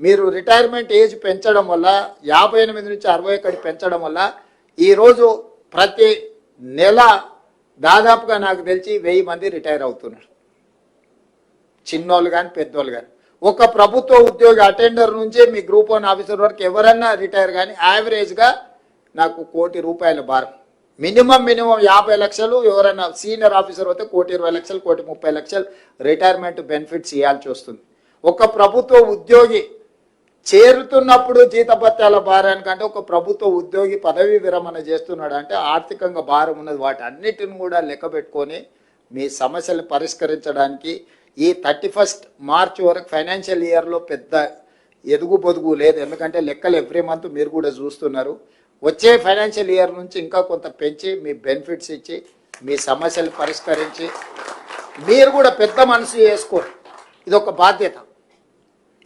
మీరు రిటైర్మెంట్ ఏజ్ పెంచడం వల్ల 58 నుంచి 61 పెంచడం వల్ల ఈరోజు ప్రతి నెల దాదాపుగా నాకు తెలిసి 1000 మంది రిటైర్ అవుతున్నారు, చిన్నోళ్ళు కానీ పెద్దోళ్ళు కానీ. ఒక ప్రభుత్వ ఉద్యోగి అటెండర్ నుంచి మీ గ్రూప్ 1 ఆఫీసర్ వరకు ఎవరన్నా రిటైర్ కానీ యావరేజ్గా నాకు ₹1,00,00,000 భారం. మినిమం 50 లక్షలు, ఎవరైనా సీనియర్ ఆఫీసర్ అయితే ₹1,20,00,000 ₹1,30,00,000 రిటైర్మెంట్ బెనిఫిట్స్ ఇవ్వాల్సి వస్తుంది. ఒక ప్రభుత్వ ఉద్యోగి చేరుతున్నప్పుడు జీతభత్యాల భారానికంటే ఒక ప్రభుత్వ ఉద్యోగి పదవీ విరమణ చేస్తున్నాడు అంటే ఆర్థికంగా భారం ఉన్నది. వాటి అన్నిటిని కూడా లెక్క పెట్టుకొని మీ సమస్యలు పరిష్కరించడానికి ఈ 31 మార్చ్ వరకు ఫైనాన్షియల్ ఇయర్లో పెద్ద ఎదుగు పొదుగు లేదు. ఎందుకంటే లెక్కలు ఎవ్రీ మంత్ మీరు కూడా చూస్తున్నారు. వచ్చే ఫైనాన్షియల్ ఇయర్ నుంచి ఇంకా కొంత పెంచి మీ బెనిఫిట్స్ ఇచ్చి మీ సమస్యలు పరిష్కరించి మీరు కూడా పెద్ద మనసు చేసుకోరు. ఇది ఒక బాధ్యత.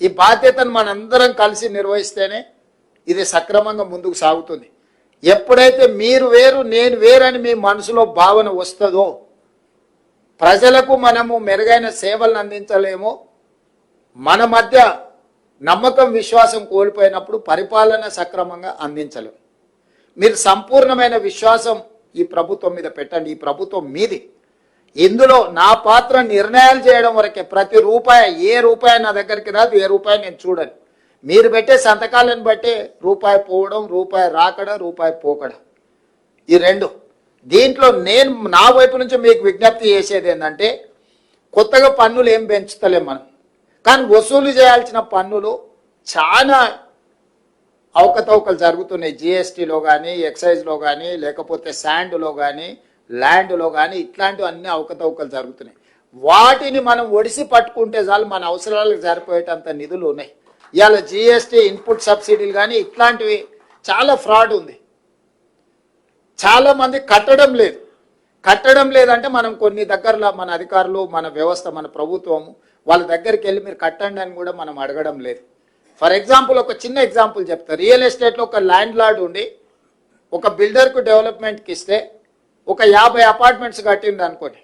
ఈ బాధ్యతను మనందరం కలిసి నిర్వహిస్తేనే ఇది సక్రమంగా ముందుకు సాగుతుంది. ఎప్పుడైతే మీరు వేరు నేను వేరని మీ మనసులో భావన వస్తుందో ప్రజలకు మనము మెరుగైన సేవలను అందించలేమో, మన మధ్య నమ్మకం విశ్వాసం కోల్పోయినప్పుడు పరిపాలన సక్రమంగా అందించలేము. మీరు సంపూర్ణమైన విశ్వాసం ఈ ప్రభుత్వం మీద పెట్టండి. ఈ ప్రభుత్వం మీది. ఇందులో నా పాత్ర నిర్ణయాలు చేయడం వరకే. ప్రతి రూపాయి నా దగ్గరికి రాదు, రూపాయి నేను చూడను. మీరు పెట్టే సంతకాలను బట్టే రూపాయి పోవడం, రూపాయి రాకడం, రూపాయి పోకడం, ఈ రెండు. దీంట్లో నేను నా వైపు నుంచి మీకు విజ్ఞప్తి చేసేది ఏంటంటే, కొత్తగా పన్నులు ఏం పెంచుతలేం మనం, కానీ వసూలు చేయాల్సిన పన్నులు చాలా అవకతవకలు జరుగుతున్నాయి. జిఎస్టీలో కానీ, ఎక్సైజ్లో కానీ, లేకపోతే శాండ్లో కానీ, ల్యాండ్లో కానీ, ఇట్లాంటివి అన్ని అవకతవకలు జరుగుతున్నాయి. వాటిని మనం ఒడిసి పట్టుకుంటే చాలు, మన అవసరాలకు సరిపోయేటంత నిధులు ఉన్నాయి. ఇవాళ జిఎస్టీ ఇన్పుట్ సబ్సిడీలు కానీ ఇట్లాంటివి చాలా ఫ్రాడ్ ఉంది. చాలామంది కట్టడం లేదంటే మనం కొన్ని దగ్గరలో మన అధికారులు, మన వ్యవస్థ, మన ప్రభుత్వము వాళ్ళ దగ్గరికి వెళ్ళి మీరు కట్టండి అని కూడా మనం అడగడం లేదు. ఫర్ ఎగ్జాంపుల్ ఒక చిన్న ఎగ్జాంపుల్ చెప్తా. రియల్ ఎస్టేట్లో ఒక ల్యాండ్ లార్డ్ ఉండి ఒక బిల్డర్కు డెవలప్మెంట్కి ఇస్తే ఒక 50 అపార్ట్మెంట్స్ కట్టింది అనుకోండి,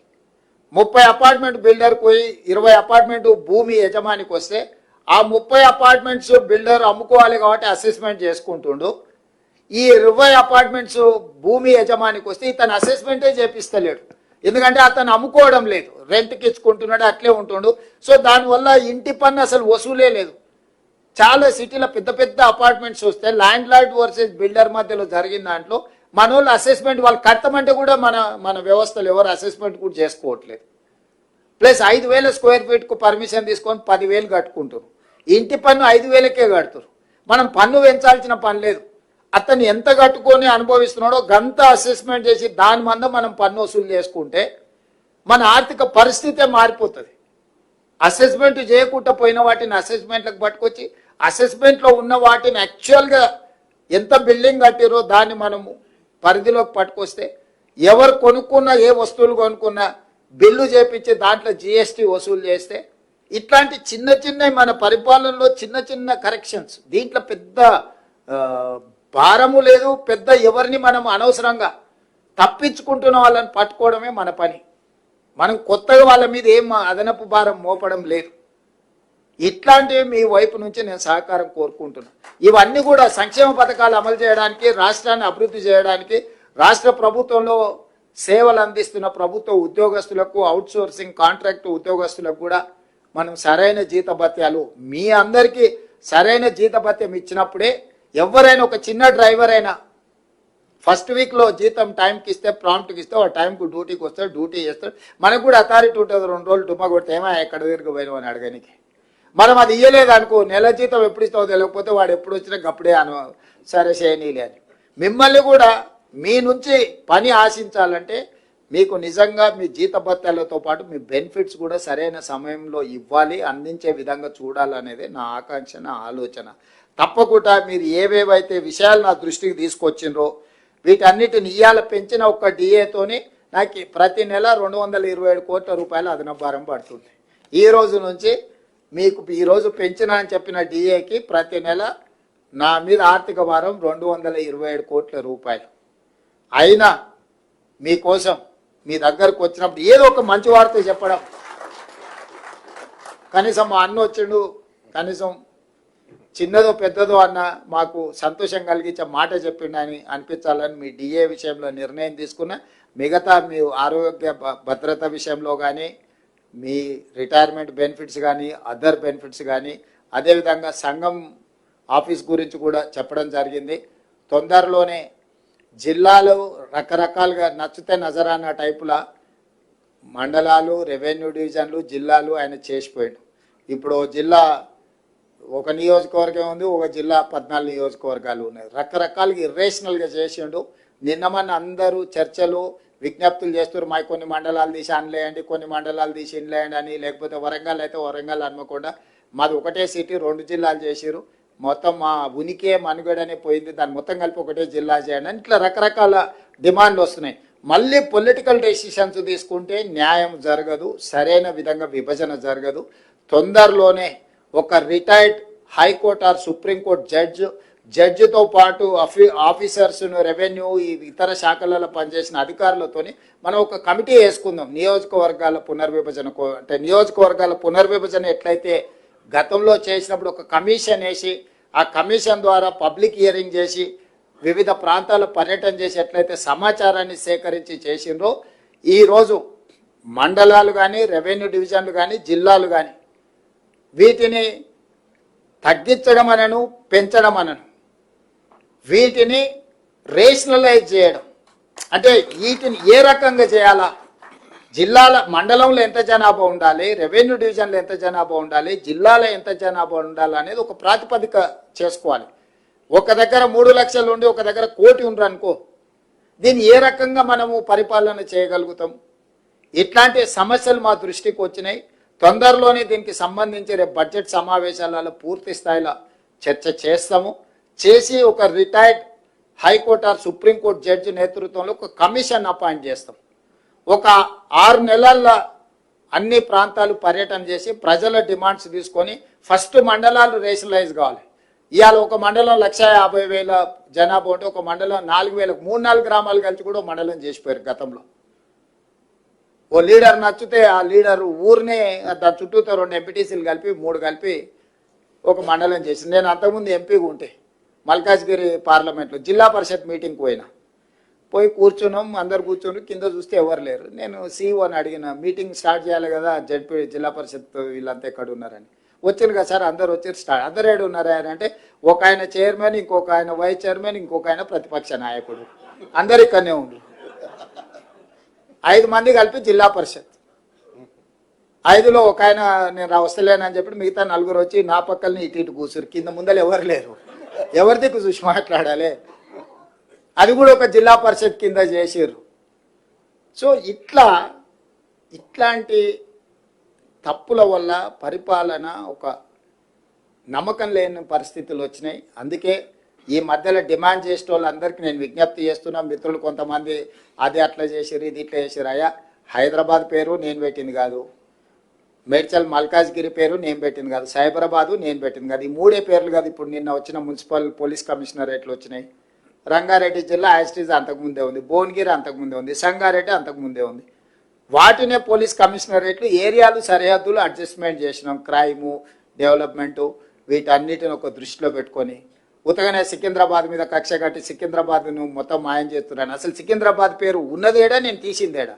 30 అపార్ట్మెంట్ బిల్డర్కి పోయి 20 అపార్ట్మెంట్ భూమి యజమానికి వస్తే ఆ 30 అపార్ట్మెంట్స్ బిల్డర్ అమ్ముకోవాలి కాబట్టి అసెస్మెంట్ చేసుకుంటుండు. ఈ 20 అపార్ట్మెంట్స్ భూమి యజమానికి వస్తే ఇతను అసెస్మెంటే చేపిస్తలేడు, ఎందుకంటే అతను అమ్ముకోవడం లేదు, రెంట్కి ఇచ్చుకుంటున్నాడు, అట్లే ఉంటుండు. సో దానివల్ల ఇంటి పన్ను అసలు వసూలే లేదు. చాలా సిటీలో పెద్ద పెద్ద అపార్ట్మెంట్స్ వస్తే ల్యాండ్ లార్డ్ వర్సెస్ బిల్డర్ మధ్యలో జరిగిన దాంట్లో మన వాళ్ళు అసెస్మెంట్ వాళ్ళు కట్టమంటే కూడా మన వ్యవస్థలు ఎవరు అసెస్మెంట్ కూడా చేసుకోవట్లేదు. ప్లస్ 5,000 స్క్వేర్ ఫీట్కు పర్మిషన్ తీసుకొని 10,000 కట్టుకుంటారు. ఇంటి పన్ను 5,000కే కడుతురు. మనం పన్ను పెంచాల్సిన పని లేదు. అతను ఎంత కట్టుకొని అనుభవిస్తున్నాడో గంత అసెస్మెంట్ చేసి దాని మంద మనం పన్ను వసూలు చేసుకుంటే మన ఆర్థిక పరిస్థితే మారిపోతుంది. అసెస్మెంట్ చేయకుండా పోయిన వాటిని అసెస్మెంట్లకు పట్టుకొచ్చి అసెస్మెంట్లో ఉన్న వాటిని యాక్చువల్గా ఎంత బిల్డింగ్ కట్టిరో దాన్ని మనము పరిధిలోకి పట్టుకొస్తే ఎవరు కొనుక్కున్నా, ఏ వస్తువులు కొనుక్కున్నా బిల్లు చేపించి దాంట్లో జిఎస్టీ వసూలు చేస్తే ఇట్లాంటి చిన్న మన పరిపాలనలో చిన్న కరెక్షన్స్, దీంట్లో పెద్ద భారము లేదు, పెద్ద ఎవరిని మనం అనవసరంగా తప్పించుకుంటున్న వాళ్ళని పట్టుకోవడమే మన పని. మనం కొత్తగా వాళ్ళ మీద ఏం అదనపు భారం మోపడం లేదు. ఇట్లాంటివి మీ వైపు నుంచి నేను సహకారం కోరుకుంటున్నాను. ఇవన్నీ కూడా సంక్షేమ పథకాలు అమలు చేయడానికి, రాష్ట్రాన్ని అభివృద్ధి చేయడానికి, రాష్ట్ర ప్రభుత్వంలో సేవలు అందిస్తున్న ప్రభుత్వ ఉద్యోగస్తులకు, అవుట్సోర్సింగ్ కాంట్రాక్ట్ ఉద్యోగస్తులకు కూడా మనం సరైన జీతభత్యాలు, మీ అందరికీ సరైన జీతభత్యం ఇచ్చినప్పుడే ఎవరైనా ఒక చిన్న డ్రైవర్ అయినా ఫస్ట్ వీక్లో జీతం టైంకి ఇస్తే, ప్రాంప్ట్కి ఇస్తే వాడు టైంకు డ్యూటీకి వస్తాడు, డ్యూటీ చేస్తాడు. మనకు కూడా అథారిటీ ఉంటుంది, 2 రోజులు డుమ్మా కొడితే ఏమో ఎక్కడ తిరిగిపోయినావు అని అడగనికి. మనం అది ఇయ్యలేదు అనుకో, నెల జీతం ఎప్పుడు ఇస్తావో తెలియకపోతే వాడు ఎప్పుడు వచ్చినా గప్పుడే సరే చేయనీలే అని. మిమ్మల్ని కూడా మీ నుంచి పని ఆశించాలంటే మీకు నిజంగా మీ జీతభత్యాలతో పాటు మీ బెనిఫిట్స్ కూడా సరైన సమయంలో ఇవ్వాలి, అందించే విధంగా చూడాలనేది నా ఆకాంక్ష, నా ఆలోచన. తప్పకుండా మీరు ఏవేవైతే విషయాలు నా దృష్టికి తీసుకొచ్చిండ్రో వీటన్నిటిని ఇయ్యాల పెంచిన ఒక్క డిఏతోని నాకు ప్రతి నెల 227 కోట్ల రూపాయల అదనపు భారం పడుతుంది. ఈ రోజు నుంచి మీకు ఈరోజు పెంచిన అని చెప్పిన డిఏకి ప్రతి నెల నా మీద ఆర్థిక భారం 227 కోట్ల రూపాయలు. అయినా మీకోసం మీ దగ్గరకు వచ్చినప్పుడు ఏదో ఒక మంచి వార్త చెప్పడం, కనీసం మా అన్న వచ్చిండు, కనీసం చిన్నదో పెద్దదో అన్న మాకు సంతోషం కలిగించే మాట చెప్పిండని అనిపించాలని మీ డిఏ విషయంలో నిర్ణయం తీసుకున్న. మిగతా మీ ఆరోగ్య భద్రత విషయంలో కానీ, మీ రిటైర్మెంట్ బెనిఫిట్స్ కానీ, అదర్ బెనిఫిట్స్ కానీ, అదేవిధంగా సంఘం ఆఫీస్ గురించి కూడా చెప్పడం జరిగింది. తొందరలోనే జిల్లాలు రకరకాలుగా నచ్చితే నజరానా టైపుల మండలాలు, రెవెన్యూ డివిజన్లు, జిల్లాలు ఆయన చేసిపోయాడు. ఇప్పుడు జిల్లా ఒక నియోజకవర్గం ఉంది, ఒక జిల్లా 14 నియోజకవర్గాలు ఉన్నాయి. రకరకాలుగా ఇర్రేషనల్గా చేసిండు. నిన్నమన్న అందరూ చర్చలు, విజ్ఞప్తులు చేస్తారు, మా కొన్ని మండలాలు తీసి అనలేయండి, కొన్ని మండలాలు తీసి ఇన్లేయండి అని. లేకపోతే వరంగల్ అయితే వరంగల్ అనుకోకుండా మాది ఒకటే సిటీ 2 జిల్లాలు చేసిరు. మొత్తం మా ఉనికే మనుగడనే పోయింది, దాన్ని మొత్తం కలిపి ఒకటే జిల్లా చేయండి అని ఇట్లా రకరకాల డిమాండ్లు వస్తున్నాయి. మళ్ళీ పొలిటికల్ డెసిషన్స్ తీసుకుంటే న్యాయం జరగదు, సరైన విధంగా విభజన జరగదు. తొందరలోనే ఒక రిటైర్డ్ హైకోర్టు ఆర్ సుప్రీంకోర్టు జడ్జితో పాటు ఆఫీసర్స్ను, రెవెన్యూ, ఈ ఇతర శాఖలలో పనిచేసిన అధికారులతోని మనం ఒక కమిటీ వేసుకుందాం. నియోజకవర్గాల పునర్విభజన, అంటే నియోజకవర్గాల పునర్విభజన ఎట్లయితే గతంలో చేసినప్పుడు ఒక కమిషన్ వేసి, ఆ కమిషన్ ద్వారా పబ్లిక్ హియరింగ్ చేసి, వివిధ ప్రాంతాల పర్యటన చేసి ఎట్లయితే సమాచారాన్ని సేకరించి చేసిండ్రో, ఈరోజు మండలాలు కానీ, రెవెన్యూ డివిజన్లు కానీ, జిల్లాలు కానీ వీటిని తగ్గించడం అనను, పెంచడం అనను, వీటిని రేషనలైజ్ చేయడం. అంటే వీటిని ఏ రకంగా చేయాలా, జిల్లాల మండలంలో ఎంత జనాభా ఉండాలి, రెవెన్యూ డివిజన్లో ఎంత జనాభా ఉండాలి, జిల్లాలో ఎంత జనాభా ఉండాలి అనేది ఒక ప్రాతిపదిక చేసుకోవాలి. ఒక దగ్గర 3 లక్షలు ఉండి ఒక దగ్గర 1 కోటి ఉండరు అనుకో, దీన్ని ఏ రకంగా మనము పరిపాలన చేయగలుగుతాం? ఇట్లాంటి సమస్యలు మా దృష్టికి వచ్చినాయి. తొందరలోనే దీనికి సంబంధించి రేపు బడ్జెట్ సమావేశాలలో పూర్తి స్థాయిలో చర్చ చేస్తాము. చేసి ఒక retired high court or supreme court judge నేతృత్వంలో ఒక కమిషన్ అపాయింట్ చేస్తాం. ఒక 6 నెలల్లో అన్ని ప్రాంతాలు పర్యటన చేసి ప్రజల డిమాండ్స్ తీసుకొని ఫస్ట్ మండలాలు రేషనలైజ్ కావాలి. ఇవాళ ఒక మండలం 1,50,000 జనాభా ఉంటే ఒక మండలం 4,000, 3-4 గ్రామాలు కలిసి కూడా మండలం చేసిపోయారు గతంలో. ఓ లీడర్ నచ్చితే ఆ లీడర్ ఊరినే దాని చుట్టూతో 2 ఎంపీటీసీలు కలిపి 3 కలిపి ఒక మండలం చేసింది. నేను అంతకుముందు ఎంపీగా ఉంటే మల్కాజ్గిరి పార్లమెంట్లో జిల్లా పరిషత్ మీటింగ్కి పోయి కూర్చున్నాం, అందరు కూర్చొని కింద చూస్తే ఎవరు లేరు. నేను సీఈఓని అడిగిన, మీటింగ్ స్టార్ట్ చేయాలి కదా, జడ్పీ జిల్లా పరిషత్ వీళ్ళంతా ఎక్కడ ఉన్నారని. వచ్చారు కదా సార్, అందరు వచ్చారు, స్టార్ట్. అందరు ఏడు ఉన్నారా అని అంటే ఒక ఆయన చైర్మన్, ఇంకొక ఆయన వైస్ చైర్మన్, ఇంకొక ఆయన ప్రతిపక్ష నాయకుడు, అందరు ఇక్కడనే ఉండరు. 5 మంది కలిపి జిల్లా పరిషత్. 5లో ఒక ఆయన నేను వస్తలేనని చెప్పి మిగతా 4 వచ్చి నా పక్కల్ని ఇటు కూర్చురు. కింద ముందలు ఎవరు లేరు, ఎవరి దిక్కు చూసి మాట్లాడాలి. అది కూడా ఒక జిల్లా పరిషత్ కింద చేసిర్రు. సో ఇట్లాంటి తప్పుల వల్ల పరిపాలన ఒక నమ్మకం లేని పరిస్థితులు వచ్చినాయి. అందుకే ఈ మధ్యలో డిమాండ్ చేసే వాళ్ళందరికీ నేను విజ్ఞప్తి చేస్తున్నా. మిత్రులు కొంతమంది అది అట్లా చేసిర్రు, ఇది ఇట్లా చేసిర్రు. అయ్యా, హైదరాబాద్ పేరు నేను పెట్టింది కాదు, మేడ్చల్ మల్కాజ్గిరి పేరు నేను పెట్టింది కాదు, సైబరాబాదు నేను పెట్టింది కాదు. ఈ 3 పేర్లు కాదు ఇప్పుడు నిన్న వచ్చిన మున్సిపల్ పోలీస్ కమిషనరేట్లు వచ్చినాయి. రంగారెడ్డి జిల్లా యాస్టీజ్ అంతకుముందే ఉంది, భువనగిరి అంతకుముందే ఉంది, సంగారెడ్డి అంతకుముందే ఉంది. వాటినే పోలీస్ కమిషనరేట్లు ఏరియాలు, సరిహద్దులు అడ్జస్ట్మెంట్ చేసినాం. క్రైము, డెవలప్మెంటు వీటన్నిటిని ఒక దృష్టిలో పెట్టుకొని ఉతగానే సికింద్రాబాద్ మీద కక్ష కట్టి సికింద్రాబాద్ను మొత్తం మాయం చేస్తున్నాను. అసలు సికింద్రాబాద్ పేరు ఉన్నదేడా, నేను తీసిందేడా?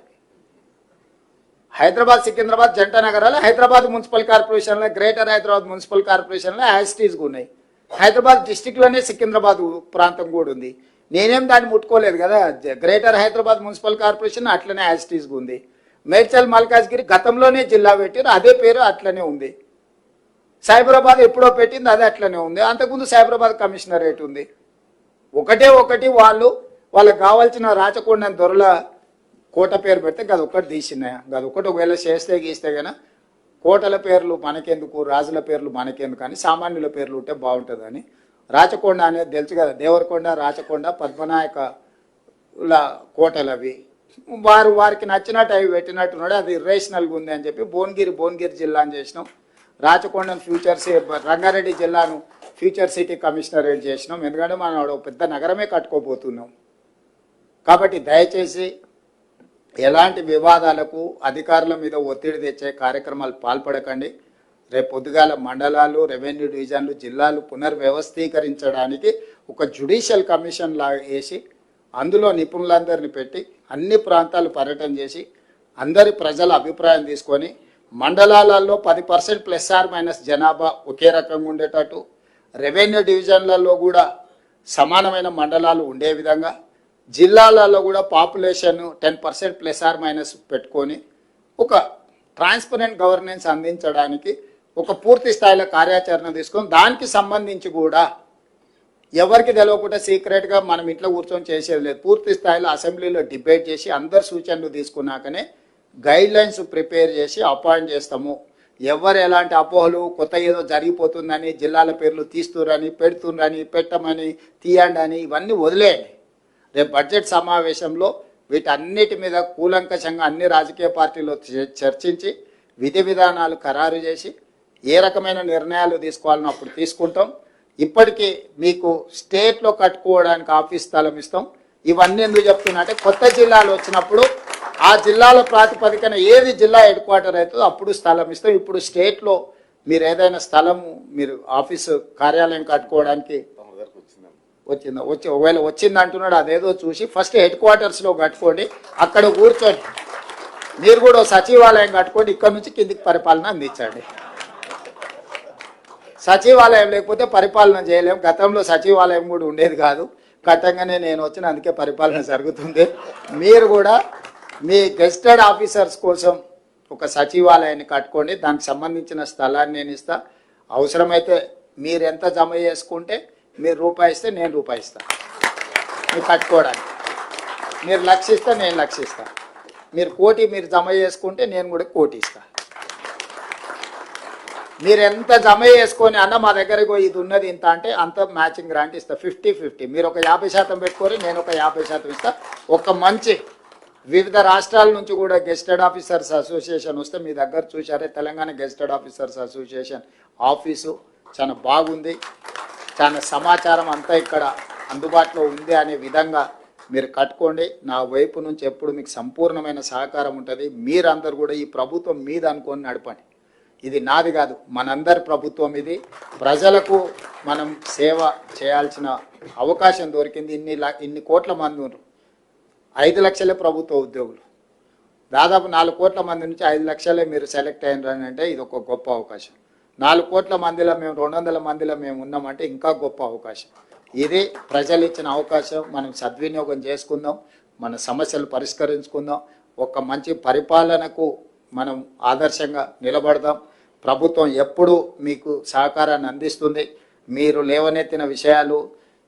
హైదరాబాద్ సికింద్రాబాద్ జంట నగరాలు హైదరాబాద్ మున్సిపల్ కార్పొరేషన్లో, గ్రేటర్ హైదరాబాద్ మున్సిపల్ కార్పొరేషన్లో యాజిటీస్గా ఉన్నాయి. హైదరాబాద్ డిస్టిక్లోనే సికింద్రాబాద్ ప్రాంతం కూడా ఉంది. నేనేం దాన్ని ముట్టుకోలేదు కదా. గ్రేటర్ హైదరాబాద్ మున్సిపల్ కార్పొరేషన్ అట్లనే యాజిటీస్గా ఉంది. మేడ్చల్ మల్కాజ్గిరి గతంలోనే జిల్లా పెట్టారు, అదే పేరు అట్లనే ఉంది. సైబరాబాద్ ఎప్పుడో పెట్టింది, అది అట్లనే ఉంది. అంతకుముందు సైబరాబాద్ కమిషనరేట్ ఉంది. ఒకటి వాళ్ళకి కావాల్సిన రాచకొండ దొరల కోట పేరు పెడితే గదొక్కటి తీసినాయా? గదొక్కటి ఒకవేళ చేస్తే గీస్తే కనుక కోటల పేర్లు మనకెందుకు, రాజుల పేర్లు మనకెందుకు అని సామాన్యుల పేర్లు ఉంటే బాగుంటుందని రాచకొండ అనేది తెలుసు కదా. దేవరకొండ, రాచకొండ, పద్మనాయకుల కోటలు అవి. వారికి నచ్చినట్టు అవి పెట్టినట్టున్నాడు. అది ఇర్రేషనల్గా ఉంది అని చెప్పి భువనగిరి జిల్లా అని చేసినాం. రాచకొండను రంగారెడ్డి జిల్లాను ఫ్యూచర్ సిటీ కమిషనరేట్ చేసినాం. ఎందుకంటే మనం పెద్ద నగరమే కట్టుకోబోతున్నాం. కాబట్టి దయచేసి ఎలాంటి వివాదాలకు అధికారుల మీద ఒత్తిడి తెచ్చే కార్యక్రమాలు పాల్పడకండి. రేపు పొద్దుగాల మండలాలు, రెవెన్యూ డివిజన్లు, జిల్లాలు పునర్వ్యవస్థీకరించడానికి ఒక జ్యుడిషియల్ కమిషన్ లాగా వేసి అందులో నిపుణులందరినీ పెట్టి అన్ని ప్రాంతాలు పర్యటన చేసి అందరి ప్రజల అభిప్రాయం తీసుకొని మండలాలలో 10% ± జనాభా ఒకే రకంగా ఉండేటట్టు, రెవెన్యూ డివిజన్లలో కూడా సమానమైన మండలాలు ఉండే విధంగా, జిల్లాలలో కూడా పాపులేషన్ 10% ± పెట్టుకొని ఒక ట్రాన్స్పరెంట్ గవర్నెన్స్ అందించడానికి ఒక పూర్తి స్థాయిలో కార్యాచరణ తీసుకొని దానికి సంబంధించి కూడా ఎవరికి తెలియకుండా సీక్రెట్గా మనం ఇంట్లో కూర్చొని చేసేది లేదు. పూర్తి స్థాయిలో అసెంబ్లీలో డిబేట్ చేసి అందరు సూచనలు తీసుకున్నాకనే గైడ్ లైన్స్ ప్రిపేర్ చేసి అపాయింట్ చేస్తాము. ఎవరు ఎలాంటి అపోహలు, కొత్త ఏదో జరిగిపోతుందని, జిల్లాల పేర్లు తీస్తురని, పెడుతుండ్రని, పెట్టమని, తీయండి అని ఇవన్నీ వదిలేయండి. రేపు బడ్జెట్ సమావేశంలో వీటన్నిటి మీద కూలంకషంగా అన్ని రాజకీయ పార్టీలు చర్చించి విధి విధానాలు ఖరారు చేసి ఏ రకమైన నిర్ణయాలు తీసుకోవాలని అప్పుడు తీసుకుంటాం. ఇప్పటికీ మీకు స్టేట్లో కట్టుకోవడానికి ఆఫీస్ స్థలం ఇస్తాం. ఇవన్నీ ఎందుకు చెప్తున్నా అంటే కొత్త జిల్లాలు వచ్చినప్పుడు ఆ జిల్లాల ప్రాతిపదికన ఏది జిల్లా హెడ్ క్వార్టర్ అవుతుందో అప్పుడు స్థలం ఇస్తాం. ఇప్పుడు స్టేట్లో మీరు ఏదైనా స్థలం మీరు ఆఫీసు కార్యాలయం కట్టుకోవడానికి ఒకవేళ వచ్చింది అంటున్నాడు, అదేదో చూసి ఫస్ట్ హెడ్ క్వార్టర్స్లో కట్టుకోండి. అక్కడ కూర్చొని మీరు కూడా సచివాలయం కట్టుకోండి. ఇక్కడ నుంచి కిందికి పరిపాలన అందించండి. సచివాలయం లేకపోతే పరిపాలన చేయలేం. గతంలో సచివాలయం కూడా ఉండేది కాదు. గతంగానే నేను వచ్చిన, అందుకే పరిపాలన జరుగుతుంది. మీరు కూడా మీ గెస్టెడ్ ఆఫీసర్స్ కోసం ఒక సచివాలయాన్ని కట్టుకోండి. దానికి సంబంధించిన స్థలాన్ని నేను ఇస్తా. అవసరమైతే మీరు ఎంత జమ చేసుకుంటే మీరు రూపాయి ఇస్తే నేను రూపాయి ఇస్తాను మీరు కట్టుకోవడానికి. మీరు లక్షిస్తే నేను లక్షిస్తాను. మీరు కోటి మీరు జమ చేసుకుంటే నేను కూడా కోటి ఇస్తాను. మీరు ఎంత జమ చేసుకొని అన్న మా దగ్గరకు ఇది ఉన్నది ఇంత అంటే అంత మ్యాచింగ్ గ్రాంట్ ఇస్తా. 50-50 మీరు ఒక 50% పెట్టుకొని నేను ఒక 50% ఇస్తా. ఒక మంచి వివిధ రాష్ట్రాల నుంచి కూడా గెస్టెడ్ ఆఫీసర్స్ అసోసియేషన్ వస్తే మీ దగ్గర చూసారే, Telangana gazetted officers association office చాలా బాగుంది. చాలా సమాచారం అంతా ఇక్కడ అందుబాటులో ఉంది అనే విధంగా మీరు కట్టుకోండి. నా వైపు నుంచి ఎప్పుడు మీకు సంపూర్ణమైన సహకారం ఉంటుంది. మీరందరూ కూడా ఈ ప్రభుత్వం మీద అనుకొని నడపండి. ఇది నాది కాదు, మనందరి ప్రభుత్వం ఇది. ప్రజలకు మనం సేవ చేయాల్సిన అవకాశం దొరికింది. ఇన్ని కోట్ల మంది ఉన్నారు. 5 లక్షలే ప్రభుత్వ ఉద్యోగులు. దాదాపు 4 కోట్ల మంది నుంచి 5 లక్షలే మీరు సెలెక్ట్ అయినారని అంటే ఇది ఒక గొప్ప అవకాశం. 4 కోట్ల మందిలో మేము 200 మందిలో మేము ఉన్నామంటే ఇంకా గొప్ప అవకాశం. ఇది ప్రజలు ఇచ్చిన అవకాశం. మనం సద్వినియోగం చేసుకుందాం, మన సమస్యలు పరిష్కరించుకుందాం, ఒక మంచి పరిపాలనకు మనం ఆదర్శంగా నిలబడదాం. ప్రభుత్వం ఎప్పుడు మీకు సహకారాన్ని అందిస్తుంది. మీరు లేవనెత్తిన విషయాలు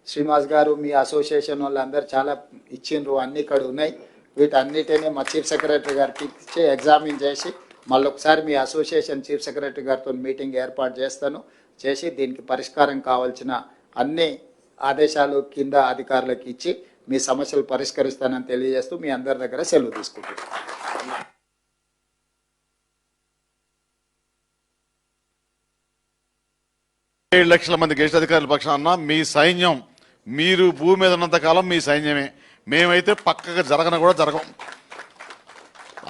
శ్రీనివాస్ గారు, మీ అసోసియేషన్ వాళ్ళందరూ చాలా ఇచ్చిండ్రు, అన్ని ఇక్కడ ఉన్నాయి. వీటన్నిటినీ మా చీఫ్ సెక్రటరీ గారికి ఇచ్చి ఎగ్జామిన్ చేసి మళ్ళీ ఒకసారి మీ అసోసియేషన్ చీఫ్ సెక్రటరీ గారితో మీటింగ్ ఏర్పాటు చేసి దీనికి పరిష్కారం కావాల్సిన అన్ని ఆదేశాలు కింద అధికారులకు ఇచ్చి మీ సమస్యలు పరిష్కరిస్తానని తెలియజేస్తూ మీ అందరి దగ్గర సెలవు తీసుకుంటున్నాను. 7 లక్షల మంది గెస్ట్ అధికారుల పక్షాన మీ సైన్యం, మీరు భూమి మీద ఉన్నంత కాలం మీ సైన్యమే. మేమైతే పక్కగా జరగం.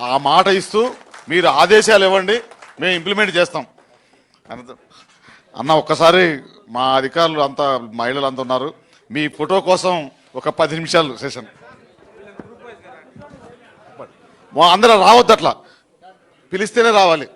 ఆ మాట ఇస్తూ మీరు ఆదేశాలు ఇవ్వండి, మేము ఇంప్లిమెంట్ చేస్తాం. అన్న ఒక్కసారి మా అధికారులు అంతా మహిళలు అంతా ఉన్నారు, మీ ఫోటో కోసం ఒక 10 నిమిషాలు సెషన్. మా అందరూ రావద్దు, అట్లా పిలిస్తేనే రావాలి.